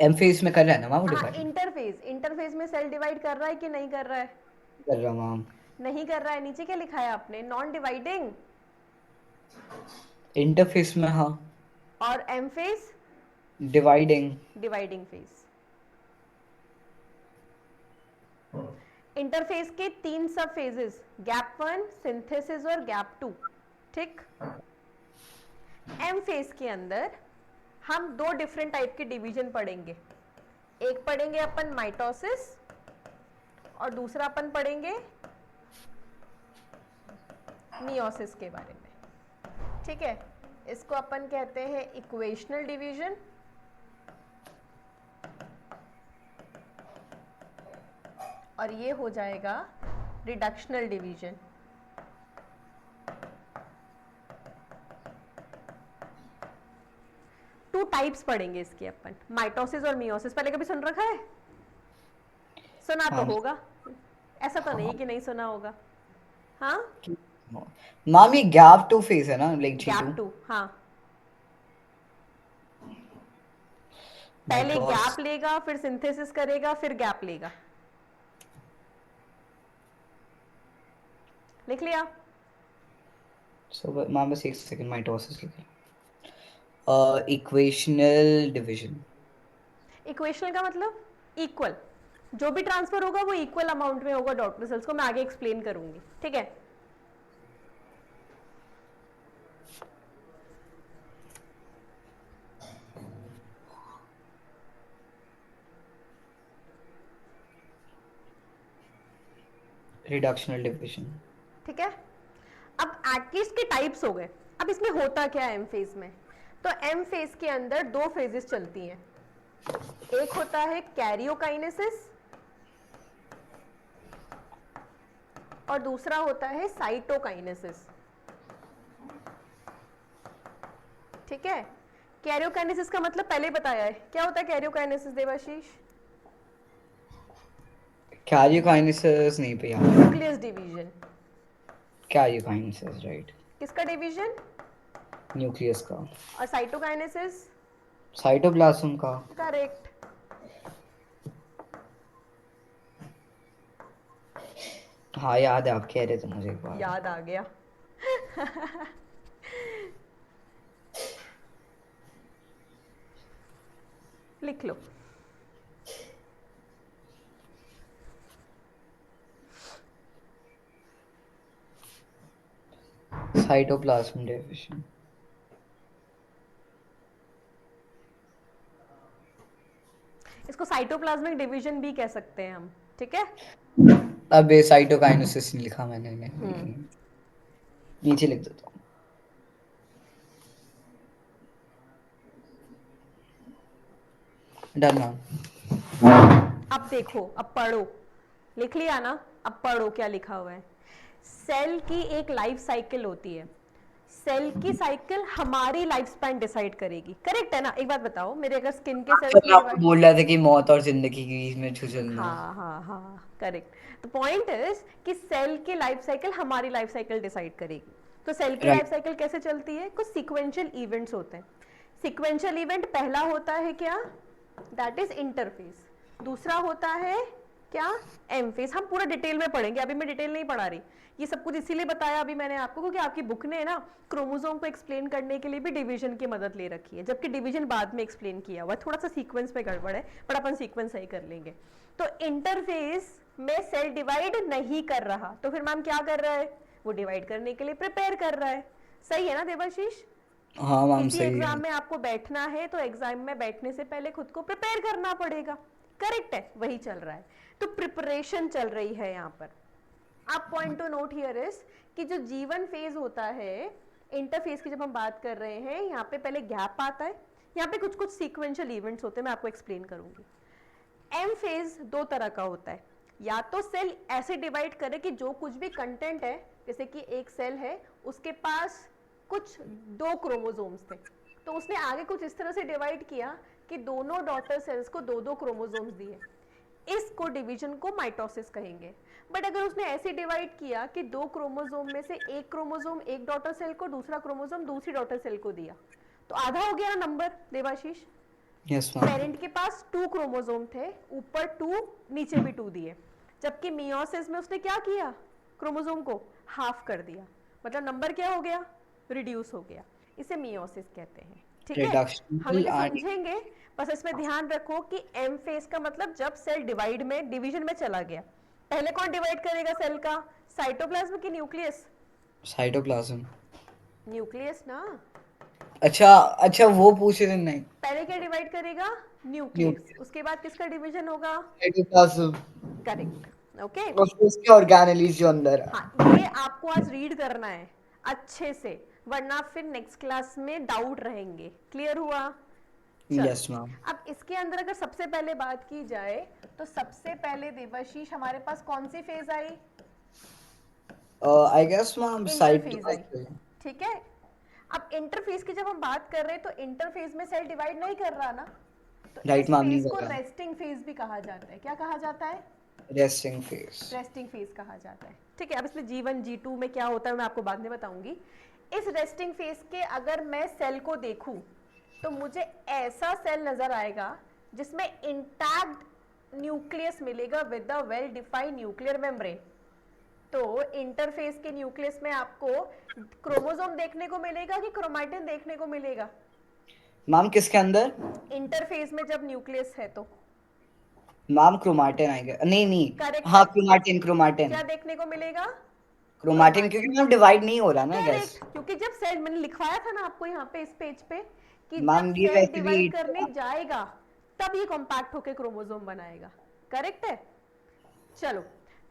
एम फेज में कर रहा है ना मैम वो हाँ, डिवाइड? इंटरफेस। इंटरफेस में सेल डिवाइड कर रहा है कि नहीं कर रहा है? कर रहा मैम। नहीं कर रहा है। नीचे क्या लिखा है आपने? Non dividing. इंटरफेस में हाँ। और M phase dividing. Dividing phase. Interphase के तीन sub phases, gap one, synthesis और गैप टू। ठीक, एम फेज के अंदर हम दो डिफरेंट टाइप के डिवीजन पढ़ेंगे। एक पढ़ेंगे अपन माइटोसिस और दूसरा अपन पढ़ेंगे मियोसिस के बारे में। ठीक है, इसको अपन कहते हैं इक्वेशनल डिवीजन और ये हो जाएगा रिडक्शनल डिवीजन। टू टाइप्स पढ़ेंगे इसके अपन, माइटोसिस और मियोसिस। पहले कभी सुन रखा है? सुना तो हाँ होगा, ऐसा तो नहीं कि नहीं सुना होगा। हाँ, मैम ये गैप टू फेज है ना लाइक G2? गैप टू, हाँ। पहले माइटोस। गैप लेगा, फिर सिंथेसिस करेगा, फिर गैप लेगा। लिख लिया? So मैम बस एक सेकंड माइटोसिस लिखें। Equational division. इक्वेशनल का मतलब इक्वल, जो भी ट्रांसफर होगा वो इक्वल अमाउंट में होगा डॉटर सेल्स को, मैं आगे एक्सप्लेन करूंगी, ठीक है? Reductional division. ठीक है, अब एटलीस्ट के टाइप्स हो गए। अब इसमें होता क्या है एम फेज में? तो एम फेज के अंदर दो फेजेस चलती हैं, एक होता है कैरियोकाइनेसिस और दूसरा होता है साइटोकाइनेसिस। ठीक है, कैरियोकाइनेसिस का मतलब पहले बताया है, क्या होता है कैरियोकाइनेसिस देवाशीष? कैरियोकाइनेसिस नहीं पे यार। Nucleus division. Karyokinesis right. किसका डिवीजन? न्यूक्लियस का। और साइटोकाइनेसिस? साइटोप्लाज्म का। करेक्ट। हाँ याद है, आप कह रहे थे मुझे एक बार। याद आ गया। लिख लो। Cytoplasm division. इसको साइटोप्लाज्मिक डिवीजन भी कह सकते हैं हम, ठीक है? अब ये साइटोकाइनेसिस नहीं लिखा मैंने, नीचे लिख देता हूँ। Done ma'am. अब देखो, अब पढ़ो। लिख लिया ना? अब पढ़ो क्या लिखा हुआ है। सेल की एक लाइफ साइकिल होती है, सेल की साइकिल हमारी लाइफ स्पैन डिसाइड करेगी, करेक्ट है ना? एक बात बताओ, मेरे अगर स्किन के तो सेल्स मैं में आपको डिवाइड, बोल रहा था कि मौत और जिंदगी के बीच में छुचलना। हाँ हाँ हाँ करेक्ट। तो पॉइंट इज कि सेल की लाइफ साइकिल हमारी लाइफ साइकिल डिसाइड करेगी। तो सेल की लाइफ राइट। साइकिल कैसे चलती है? कुछ सीक्वेंशियल इवेंट्स होते हैं। सीक्वेंशियल इवेंट पहला होता है क्या? That is interphase. दूसरा होता है क्या? M phase. हम पूरा डिटेल में पढ़ेंगे, अभी मैं डिटेल नहीं पढ़ा रही। ये सब कुछ इसीलिए बताया अभी मैंने आपको क्योंकि आपकी बुक ने ना क्रोमोसोम को एक्सप्लेन करने के लिए भी डिवीजन की मदद ले रखी है, जबकि डिवीजन बाद में एक्सप्लेन किया हुआ है, थोड़ा सा सीक्वेंस में गड़बड़ है, पर अपन सीक्वेंस सही कर लेंगे। तो इंटरफेस में सेल डिवाइड नहीं कर रहा, तो फिर मैम क्या कर रहा है? वो डिवाइड करने के लिए प्रिपेयर कर रहा है। सही है ना देवाशीष? हाँ मैम किसी सही एग्जाम है। में आपको बैठना है तो एग्जाम में बैठने से पहले खुद को प्रिपेयर करना पड़ेगा, करेक्ट है? वही चल रहा है, तो प्रिपरेशन चल रही है यहाँ पर। अब point two note here is कि जो जीवन फेज होता है, इंटरफेस की जब हम बात कर रहे हैं, यहाँ पे पहले गैप आता है, यहाँ पे कुछ कुछ सीक्वेंशियल इवेंट्स होते हैं, मैं आपको एक्सप्लेन करूंगी। एम फेज दो तरह का होता है, या तो सेल ऐसे डिवाइड करे कि जो कुछ भी कंटेंट है, जैसे कि एक सेल है उसके पास कुछ दो क्रोमोसोम्स थे, तो उसने आगे कुछ इस तरह से डिवाइड किया कि दोनों डॉटर सेल्स को दो दो क्रोमोसोम्स दिए, इसको डिवीजन को माइटोसिस कहेंगे। बट अगर उसने ऐसे डिवाइड किया कि दो क्रोमोसोम में से एक क्रोमोसोम एक डॉटर सेल को, दूसरा क्रोमोसोम दूसरी डॉटर सेल को दिया, तो आधा हो गया ना number Debashish? Yes ma'am. Parent के पास 2 क्रोमोसोम थे, ऊपर 2 नीचे भी 2 दिए, जबकि मियोसिस में उसने क्या किया? क्रोमोसोम को हाफ कर दिया, मतलब नंबर क्या हो गया? रिड्यूस हो गया। इसे मियोसिस कहते हैं, ठीक है? हम रिडक्शनल इसे एंड समझेंगे, बस इसमें ध्यान रखो कि एम फेज का मतलब जब सेल डिवाइड में डिवीजन में चला गया, पहले कौन डिवाइड करेगा सेल का? साइटोप्लाज्म की न्यूक्लियस? साइटोप्लाज्म। न्यूक्लियस ना। अच्छा अच्छा, वो पूछ रहे थे नहीं। पहले क्या डिवाइड करेगा? न्यूक्लियस। न्यूक्लियस। उसके बाद किसका डिवीजन होगा? साइटोप्लाज्म। Correct, okay. और उसके ऑर्गेनेलीज जो अंदर है। हाँ, ये आपको आज रीड करना है अच्छे से, वरना फिर नेक्स्ट क्लास में डाउट रहेंगे। क्लियर हुआ? चलो, यस मैम। अब इसके अंदर अगर सबसे पहले बात की जाए तो सबसे पहले देवाशीष हमारे पास कौन सी फेज आई? आई गेस मैम इंटरफेज आई, साइटोप्लाज्म। ठीक है। अब इंटरफेज की जब हम बात कर रहे हैं तो इंटरफेज में सेल डिवाइड नहीं कर रहा ना, तो राइट इस मैम, नहीं फेज को कर रहा। रेस्टिंग फेज भी कहा जाता है। क्या कहा जाता है? Resting face. रेस्टिंग फेज कहा जाता है, ठीक है। अब इसमें जीवन G2 में क्या होता है मैं आपको बाद में बताऊंगी। इस रेस्टिंग फेज के अगर मैं सेल को देखूं तो मुझे ऐसा सेल नजर आएगा जिसमें इंटैक्ट न्यूक्लियस मिलेगा with the well defined nuclear membrane. तो इंटरफेस के न्यूक्लियस में आपको क्रोमोसोम देखने को मिलेगा कि क्रोमैटिन देखने को मिलेगा? मैम किसके अंदर? इंटरफेस में जब न्यूक्लियस है तो मैम क्रोमाटिन आएगा, नहीं नहीं। करेक्ट हाँ है। Chromatin, chromatin. क्या देखने को मिलेगा? क्रोमाटिन क्योंकि क्रोमैटिन। मैम डिवाइड नहीं हो रहा ना गैस। करेक्ट, क्योंकि जब सेल, मैंने लिखवाया था ना आपको यहाँ पे इस पेज पे कि जब मैम ये सेल वैसे भी डिवाइड करने जाएगा तब ये कॉम्पैक्ट होकर क्रोमोसोम बनाएगा। करेक्ट है। चलो,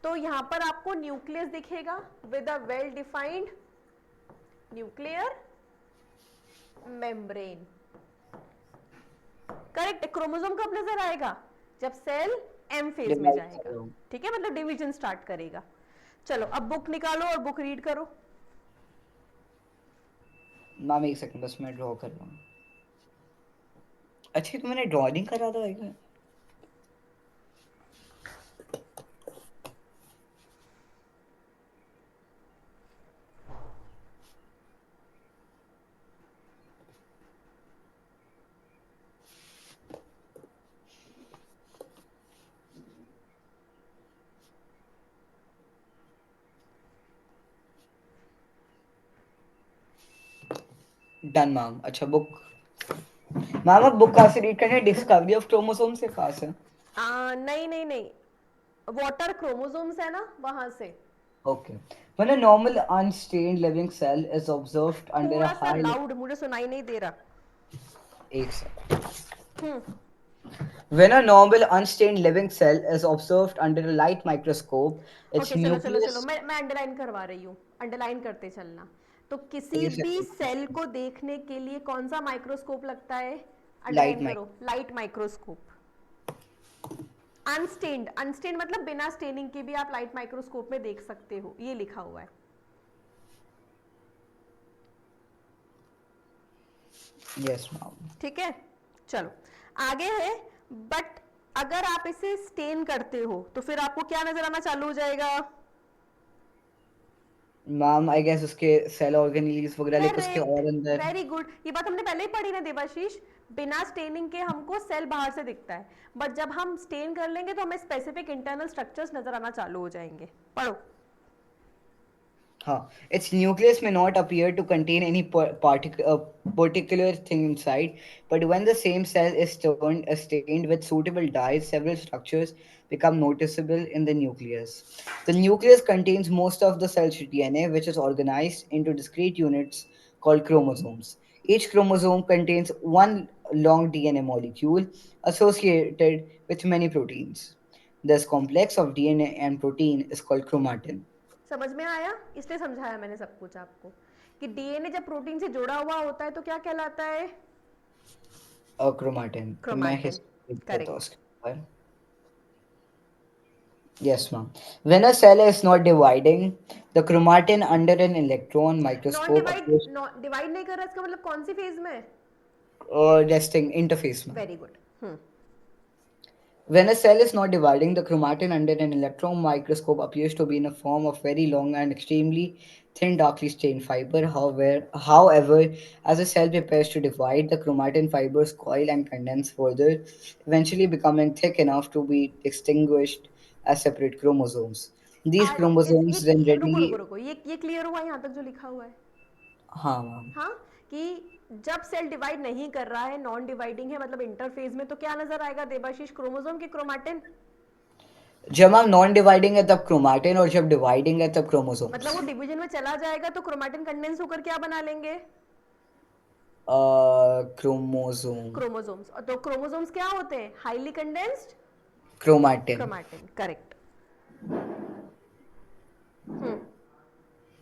तो यहाँ पर आपको न्यूक्लियस दिखेगा with a well defined nuclear membrane. Correct. Chromosome कब नजर आएगा? जब सेल एम फेज में डिवाइड कर जाएगा। रहा हूँ। ठीक है, मतलब डिवीजन स्टार्ट करेगा। चलो अब बुक निकालो और बुक रीड करो। मैम एक सेकंड बस मैं ड्रॉ कर रहा हूँ। अच्छा तो मैंने ड्राइंग करा था एक। Done ma'am. अच्छा बुक, मैम अब बुक कहाँ से रीड करनी है? डिस्कवरी ऑफ क्रोमोसोम से कहाँ से? नहीं नहीं नहीं, वाटर क्रोमोसोम्स है ना, वहां से। Okay. When a normal unstained living cell is observed under a थोड़ा सा high लाउड, मुझे सुनाई नहीं दे रहा। एक sec. Hmm. When a normal unstained living cell is observed under a light microscope, its okay, चलो चलो चलो, nucleus मैं अंडरलाइन करवा रही हूँ, अंडरलाइन करते चलना। तो किसी एक भी second, सेल को देखने के लिए कौन सा माइक्रोस्कोप लगता है? light अंडरलाइन mic करो, लाइट माइक्रोस्कोप। अनस्टेन्ड, अनस्टेन्ड मतलब बिना स्टेनिंग के भी आप लाइट माइक्रोस्कोप में देख सकते हो, ये लिखा हुआ है। yes ma'am. ठीक है, चलो आगे है। बट अगर आप इसे स्टेन करते हो तो फिर आपको क्या नजर आना चालू हो जाएगा? मैम आई गेस उसके सेल ऑर्गेनेल्स वगैरह लाइक उसके करेक्ट, और अंदर। Very good. ये बात हमने पहले ही पढ़ी ना देवाशीष, बिना स्टेनिंग के हमको सेल बाहर से दिखता है, बट जब हम स्टेन कर लेंगे तो हमें स्पेसिफिक इंटरनल स्ट्रक्चर्स नजर आना चालू हो जाएंगे। पढ़ो। हाँ, its nucleus may not appear to contain any particular thing inside, but when the same cell is stained with suitable dyes, several structures become noticeable in the nucleus. The nucleus contains most of the cell's DNA, which is organized into discrete units called chromosomes. Each chromosome contains one long DNA molecule associated with many proteins. This complex of DNA and protein is called chromatin. समझ में आया? इसलिए समझाया मैंने सब कुछ आपको कि डीएनए जब प्रोटीन से जुड़ा हुआ होता है तो क्या कहलाता है? Chromatin. तो मैं क्रोमैटिन। हिस्ट्री देता हूँ करेक्ट। उसके ऊपर. Yes, ma'am. When a cell is not dividing, the chromatin under an electron non microscope divide, appears divide नहीं कर रहा, इसका मतलब कौन सी फेज में है? resting interface, ma'am. Very good. When a cell is not dividing, the chromatin under an electron microscope appears to be in a form of very long and extremely thin, darkly stained fiber. However, as the cell prepares to divide, the chromatin fibers coil and condense further, eventually becoming thick enough to be distinguished as separate chromosomes. These chromosomes then रुको रुको readily, रुको, ये clear हुआ यहाँ तक जो लिखा हुआ है? हाँ मैम. हाँ, कि जब सेल डिवाइड नहीं कर रहा है, नॉन डिवाइडिंग है, मतलब इंटरफेज में, तो क्या नजर आएगा देवाशीष? क्रोमोसोम की क्रोमैटिन। जब हम नॉन डिवाइडिंग है तब क्रोमाटिन और जब डिवाइडिंग है तब मतलब क्रोमोसोम्स. वो डिवीजन में चला जाएगा तो क्रोमैटिन कंडेंस होकर क्या बना लेंगे? क्रोमोसोम. क्रोमोसोम्स। तो क्रोमोसोम्स क्या होते हैं? Highly condensed chromatin. Chromatin. Correct.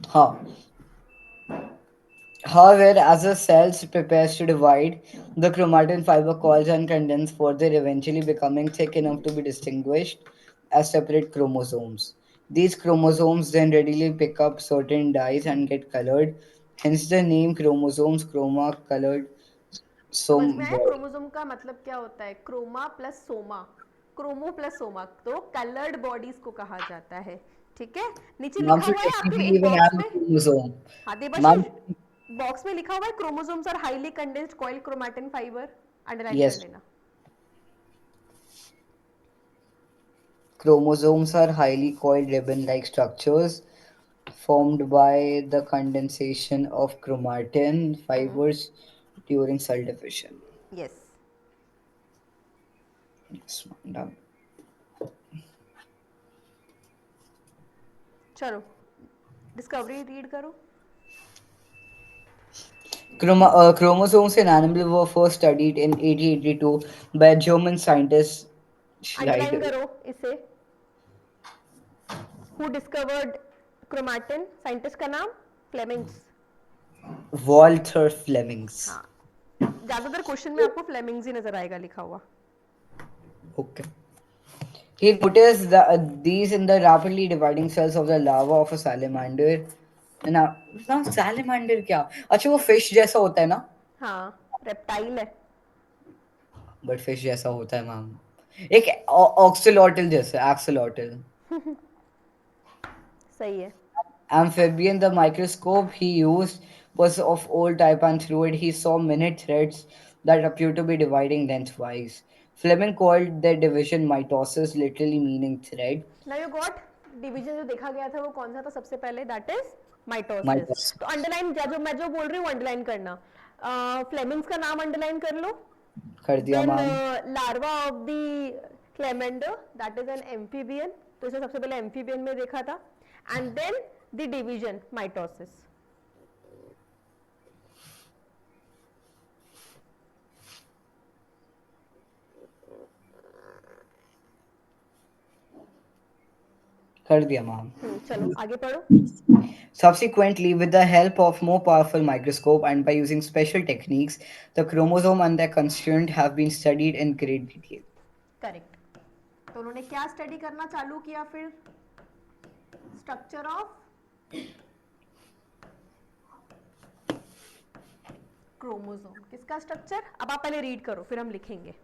हाँ. However, as the cells prepares to divide, the chromatin fiber coils and condense further, eventually becoming thick enough to be distinguished as separate chromosomes. These chromosomes then readily pick up certain dyes and get colored, hence the name chromosomes, chroma, colored समझ में some आया body. Chromosome का मतलब क्या होता है? Chroma plus soma, chromo plus soma, तो coloured bodies को कहा जाता है। ठीक है, नीचे Mom लिखा should हुआ है आपके technically एक even बॉक्स have a में। chromosome. हाँ Mom, देवाशीष, बॉक्स में लिखा हुआ है chromosomes are highly condensed coil chromatin fibre, underline कर yes, लेना। chromosomes are highly coiled ribbon like structures formed by the condensation of chromatin fibers during cell division. Yes. Yes, done. चलो discovery read करो. Chromosomes in animals were first studied in 1882 by German scientist underline Schneider. करो इसे. Who discovered chromatin? Scientist का नाम? Fleming's. Walter Flemings. हाँ, ज्यादातर question में आपको फ्लेमिंग्स ही नजर आएगा लिखा हुआ. Okay. He noticed these in the rapidly dividing cells of the larva of a salamander. ना salamander क्या? अच्छा वो fish जैसा होता है ना? हाँ, रेप्टाइल है. But fish जैसा होता है मैम. एक oxalotl जैसा axolotl. सही है. Amphibian, the microscope he used was of old type, and through it he saw many threads that appeared to be dividing lengthwise. Fleming called their division mitosis, literally meaning thread. Now you got. Division जो देखा गया था वो कौन सा था सबसे पहले? That is mitosis. Mitosis. तो अंडरलाइन, जो मैं जो बोल रही हूँ अंडरलाइन करना. फ्लेमिंग्स का नाम अंडरलाइन कर लो. कर दिया then ma'am. Larva of the salamander, that is an amphibian. तो इसे सबसे पहले एम्फीबियन में देखा था. And then the division mitosis. कर दिया मैम. चलो आगे पढ़ो. Subsequently, with the help of more powerful microscope and by using special techniques, the chromosome and their constituent have been studied in great detail. Correct. तो उन्होंने क्या study करना चालू किया फिर? Structure of chromosome. किसका स्ट्रक्चर? अब आप पहले रीड करो फिर हम लिखेंगे.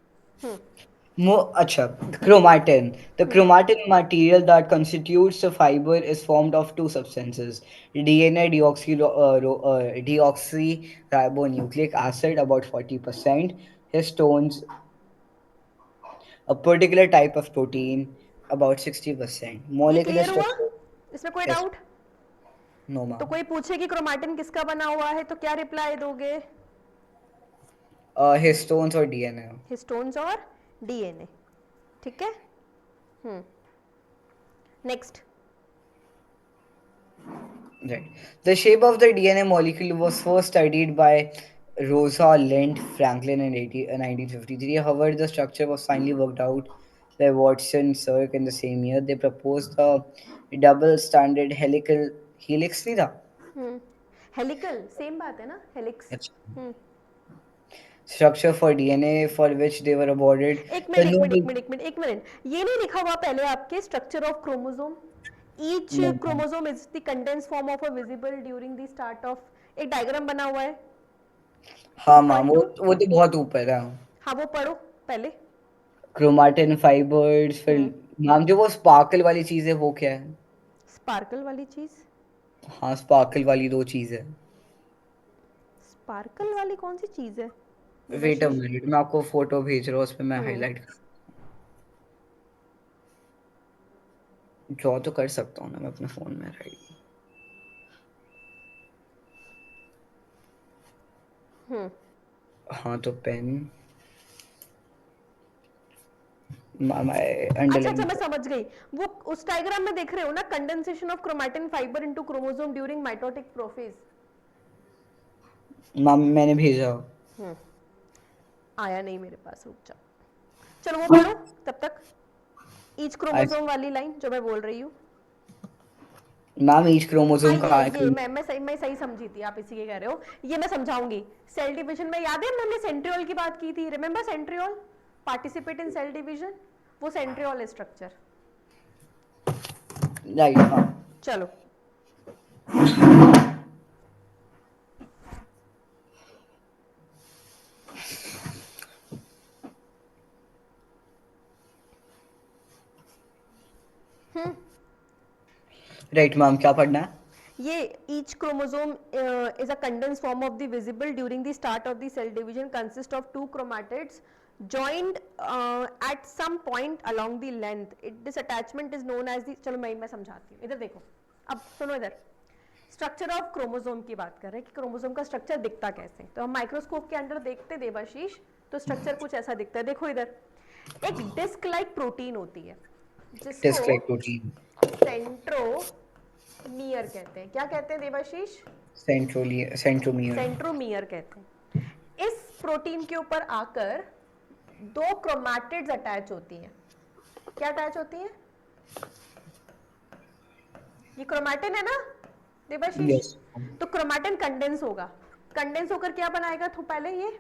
Acha, chromatin. The chromatin material that constitutes the fiber is formed of two substances: DNA deoxyribonucleic acid, about 40%, histones, a particular type of protein, about 60%. ये Molecular क्लियर हुआ? structure, इसमें कोई yes, डाउट? no, तो ma'am. कोई पूछे कि chromatin किसका बना हुआ है तो क्या रिप्लाई दोगे? Histones or DNA. हिस्टोन्स और डीएनए. ठीक है. Next. Right. The shape of the DNA molecule was first studied by Rosalind Franklin in 1953. However, the structure was finally worked out by Watson Crick in the same year. They proposed the double standard helical helix नहीं था? Helical same बात है ना, helix. अच्छा. Structure for DNA for which they were awarded एक the minute एक minute एक Nobel. Minute एक मिनट एक मिनट. ये नहीं लिखा हुआ पहले आपके structure of chromosome? Each No, ma'am. Chromosome is the condense form of a visible during the start of. एक डायग्राम बना हुआ है हाँ मैम 2.2. वो तो बहुत ऊपर है. हाँ वो पढ़ो पहले. क्रोमाटिन फाइबर्स फिर मैम जो वो स्पार्कल वाली चीज है वो क्या है? स्पार्कल वाली चीज? हाँ स्पार्कल वाली दो चीज है. स्पार्कल वाली कौन सी चीज है? वेट अ देवाशीष. मिनट मैं आपको फोटो भेज रहा हूँ उस पे मैं हाईलाइट ड्रॉ तो कर सकता हूँ ना मैं अपने फोन में राइट. हाँ तो पेन अच्छा अच्छा अंडरलाइन. मैं समझ गई. वो उस डायग्राम में देख रहे हो ना, condensation of chromatin fibre into chromosome during mitotic prophase. Ma'am मैंने भेजा. आया नहीं मेरे पास, रुक जाओ. चलो वो पढ़ो तब तक. ईच क्रोमोसोम वाली लाइन जो मैं बोल रही हूँ. मैम ईच हाँ क्रोमोसोम का ये मैं सही समझी थी, आप इसी के कह रहे हो. ये मैं समझाऊंगी. सेल डिवीजन में याद है हमने सेंट्रियोल की बात की थी. Remember centriole? Participate in cell division. वो सेंट्रियोल है स्ट्रक्चर. राइट. हाँ चलो. राइट मैम क्या पढ़ना है? ये each chromosome is a condensed form of the visible during the start of the cell division, consist of two chromatids joined at some point along the length. This attachment is known as the. चलो मैं समझाती हूँ. इधर देखो. अब सुनो इधर. Structure of chromosome की बात कर रहे हैं कि क्रोमोसोम का स्ट्रक्चर दिखता कैसे। तो हम माइक्रोस्कोप के अंदर देखते देवाशीष, तो स्ट्रक्चर कुछ ऐसा दिखता है। देखो इधर एक डिस्क लाइक प्रोटीन होती है जिसको डिस्क लाइक प्रोटीन, सेंट्रोमियर कहते हैं। क्या कहते हैं देवाशीष? सेंट्रोमियर। सेंट्रोमियर कहते हैं। इस प्रोटीन के ऊपर आकर दो क्रोमैटिड्स अटैच होती हैं। क्या अटैच होती हैं? ये क्रोमैटिन है ना देवाशीष? यस। तो क्रोमैटिन कंडेंस होगा, कंडेंस होकर क्या बनाएगा? तो पहले ये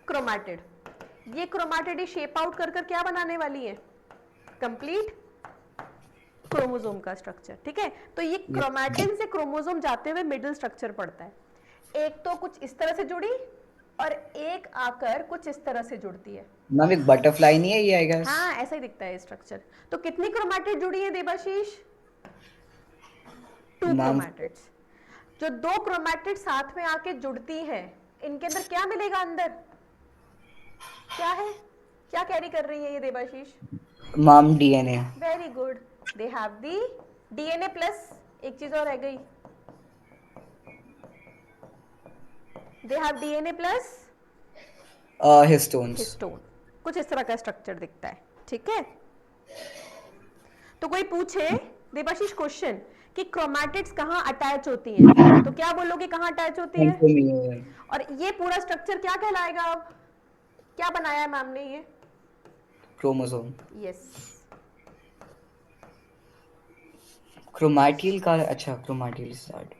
क्रोमैटिड, ये क्रोमैटिड ही शेप आउट कर कर क्या बनाने वाली है? कंप्लीट क्रोमोसोम का स्ट्रक्चर। ठीक है, तो ये क्रोमैटिन से क्रोमोसोम जाते हुए मिडिल स्ट्रक्चर पड़ता है। एक तो कुछ इस तरह से जुड़ी और एक आकर कुछ इस तरह से जुड़ती है। मैम एक बटरफ्लाई नहीं है ये, आई गेस? हाँ, ऐसा ही दिखता है स्ट्रक्चर। तो कितनी क्रोमैटिड जुड़ी है देवाशीष? 2 ma'am chromatids. जो 2 क्रोमैटिड साथ में आके जुड़ती हैं, इनके अंदर क्या मिलेगा? अंदर क्या है? क्या कैरी कर रही है ये Debashish? Ma'am DNA. Very good, they have the DNA plus एक चीज और रह गई, they have DNA plus histones. Histone. कुछ इस तरह का स्ट्रक्चर दिखता है। ठीक है, तो कोई पूछे देवाशीष क्वेश्चन कि क्रोमैटिड्स कहाँ अटैच होती हैं, तो क्या बोलोगे? कहाँ अटैच होती है? सेंट्रोमियर। और ये पूरा स्ट्रक्चर क्या कहलाएगा? अब क्या बनाया है मैम ने? ये क्रोमोसोम। यस, क्रोमैटिल का, अच्छा क्रोमैटिल स्टार्ट।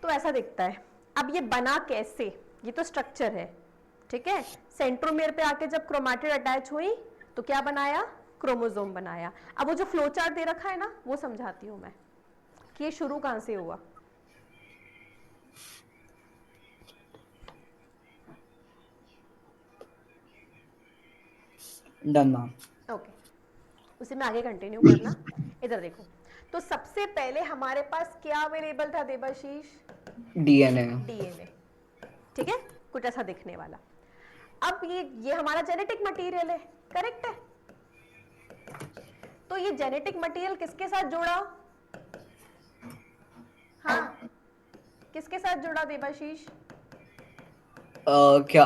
तो ऐसा दिखता है। अब ये बना कैसे? ये तो स्ट्रक्चर है। ठीक है, सेंट्रोमियर पे आके जब क्रोमैटिड अटैच हुई तो क्या बनाया? क्रोमोसोम बनाया। अब वो जो फ्लो चार्ट दे रखा है ना, वो समझाती हूं मैं कि ये शुरू कहां से हुआ। Done ma'am. ओके, उसे मैं आगे कंटिन्यू करना। इधर देखो, तो सबसे पहले हमारे पास क्या अवेलेबल था देवाशीष? डीएनए। डीएनए। ठीक है, कुछ ऐसा दिखने वाला। अब ये हमारा जेनेटिक मटेरियल है, करेक्ट है? तो ये जेनेटिक मटेरियल किसके साथ जुड़ा? हाँ, किसके साथ जुड़ा देवाशीष? क्या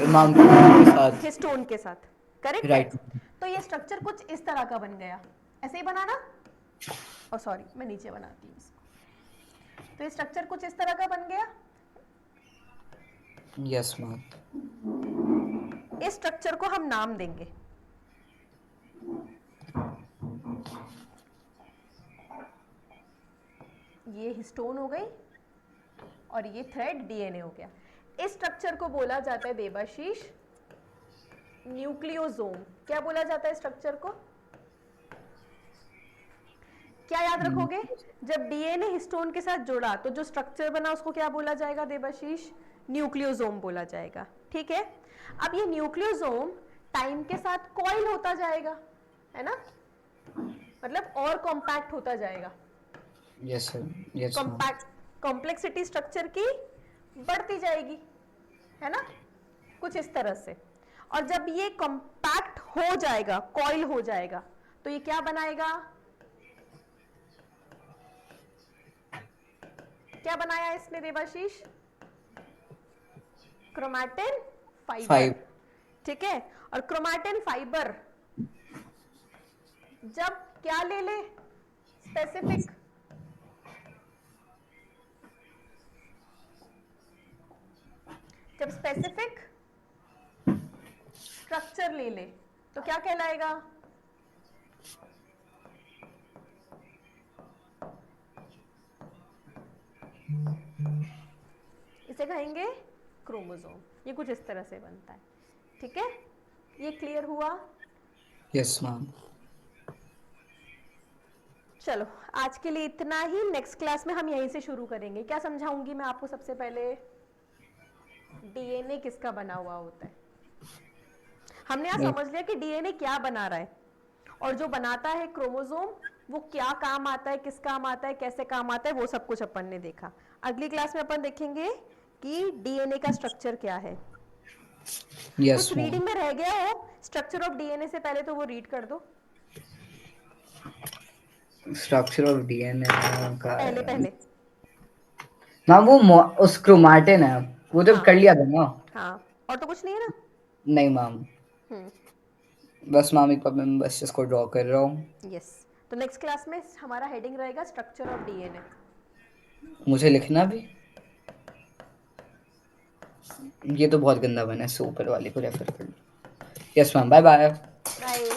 मैम के साथ? हिस्टोन के साथ, करेक्ट है? राइट। तो ये स्ट्रक्चर कुछ इस तरह का बन गया। ऐसे ही बना ना? और सॉरी, मैं नीचे बनाती हूँ इसको। तो ये स्ट्रक्चर कुछ इस तरह का बन गया। Yes ma'am. इस स्ट्रक्चर को हम नाम देंगे। ये हिस्टोन हो गई और ये थ्रेड डीएनए हो गया। इस स्ट्रक्चर को बोला जाता है देवाशीष न्यूक्लियोसोम। क्या बोला जाता है स्ट्रक्चर को? क्या याद रखोगे? जब डीएनए हिस्टोन के साथ जुड़ा तो जो स्ट्रक्चर बना उसको क्या बोला जाएगा देवाशीष? न्यूक्लियोसोम बोला जाएगा। ठीक है, अब ये न्यूक्लियोसोम टाइम के साथ कॉइल होता जाएगा, है ना? मतलब और कॉम्पैक्ट होता जाएगा। Yes sir, yes ma'am. Compact, complexity structure की बढ़ती जाएगी, है ना? कुछ इस तरह से। और जब ये कॉम्पैक्ट हो जाएगा, कॉइल हो जाएगा, तो ये क्या बनाएगा? क्या बनाया इसने देवाशीष? Chromatin fibre. ठीक है, और क्रोमैटिन फाइबर जब क्या ले ले? स्पेसिफिक, जब स्पेसिफिक स्ट्रक्चर ले ले तो क्या कहलाएगा? इसे कहेंगे क्रोमोसोम। ये कुछ इस तरह से बनता है। ठीक है, ये क्लियर हुआ? Yes ma'am. चलो, आज के लिए इतना ही। नेक्स्ट क्लास में हम यहीं से शुरू करेंगे। क्या समझाऊंगी मैं आपको? सबसे पहले डीएनए किसका बना हुआ होता है। हमने यहाँ समझ लिया कि डीएनए क्या बना रहा है, और जो बनाता है क्रोमोसोम वो क्या काम आता है, किस काम आता है, कैसे काम आता है, वो सब कुछ अपन ने देखा। अगली क्लास में अपन देखेंगे कि डीएनए का स्ट्रक्चर क्या है। यस कुछ मैम। रीडिंग में रह गया हो स्ट्रक्चर ऑफ डीएनए से पहले तो वो रीड कर दो स्ट्रक्चर ऑफ डीएनए का पहले है पहले। मैम, वो उस क्रोमैटिन है, वो तो हाँ कर लिया था ना। हाँ, और तो कुछ नहीं है ना। नहीं मैम, हम्म। बस मैम एक बार मैं बस इसको ड्रॉ कर रहा हूँ। यस, तो नेक्स्ट क्लास में हमारा हेडिंग रहेगा स्ट्रक्चर ऑफ डीएनए। मुझे लिखना भी, ये तो बहुत गंदा बना है, सो ऊपर वाले को रेफर कर। Yes ma'am, bye bye. Bye.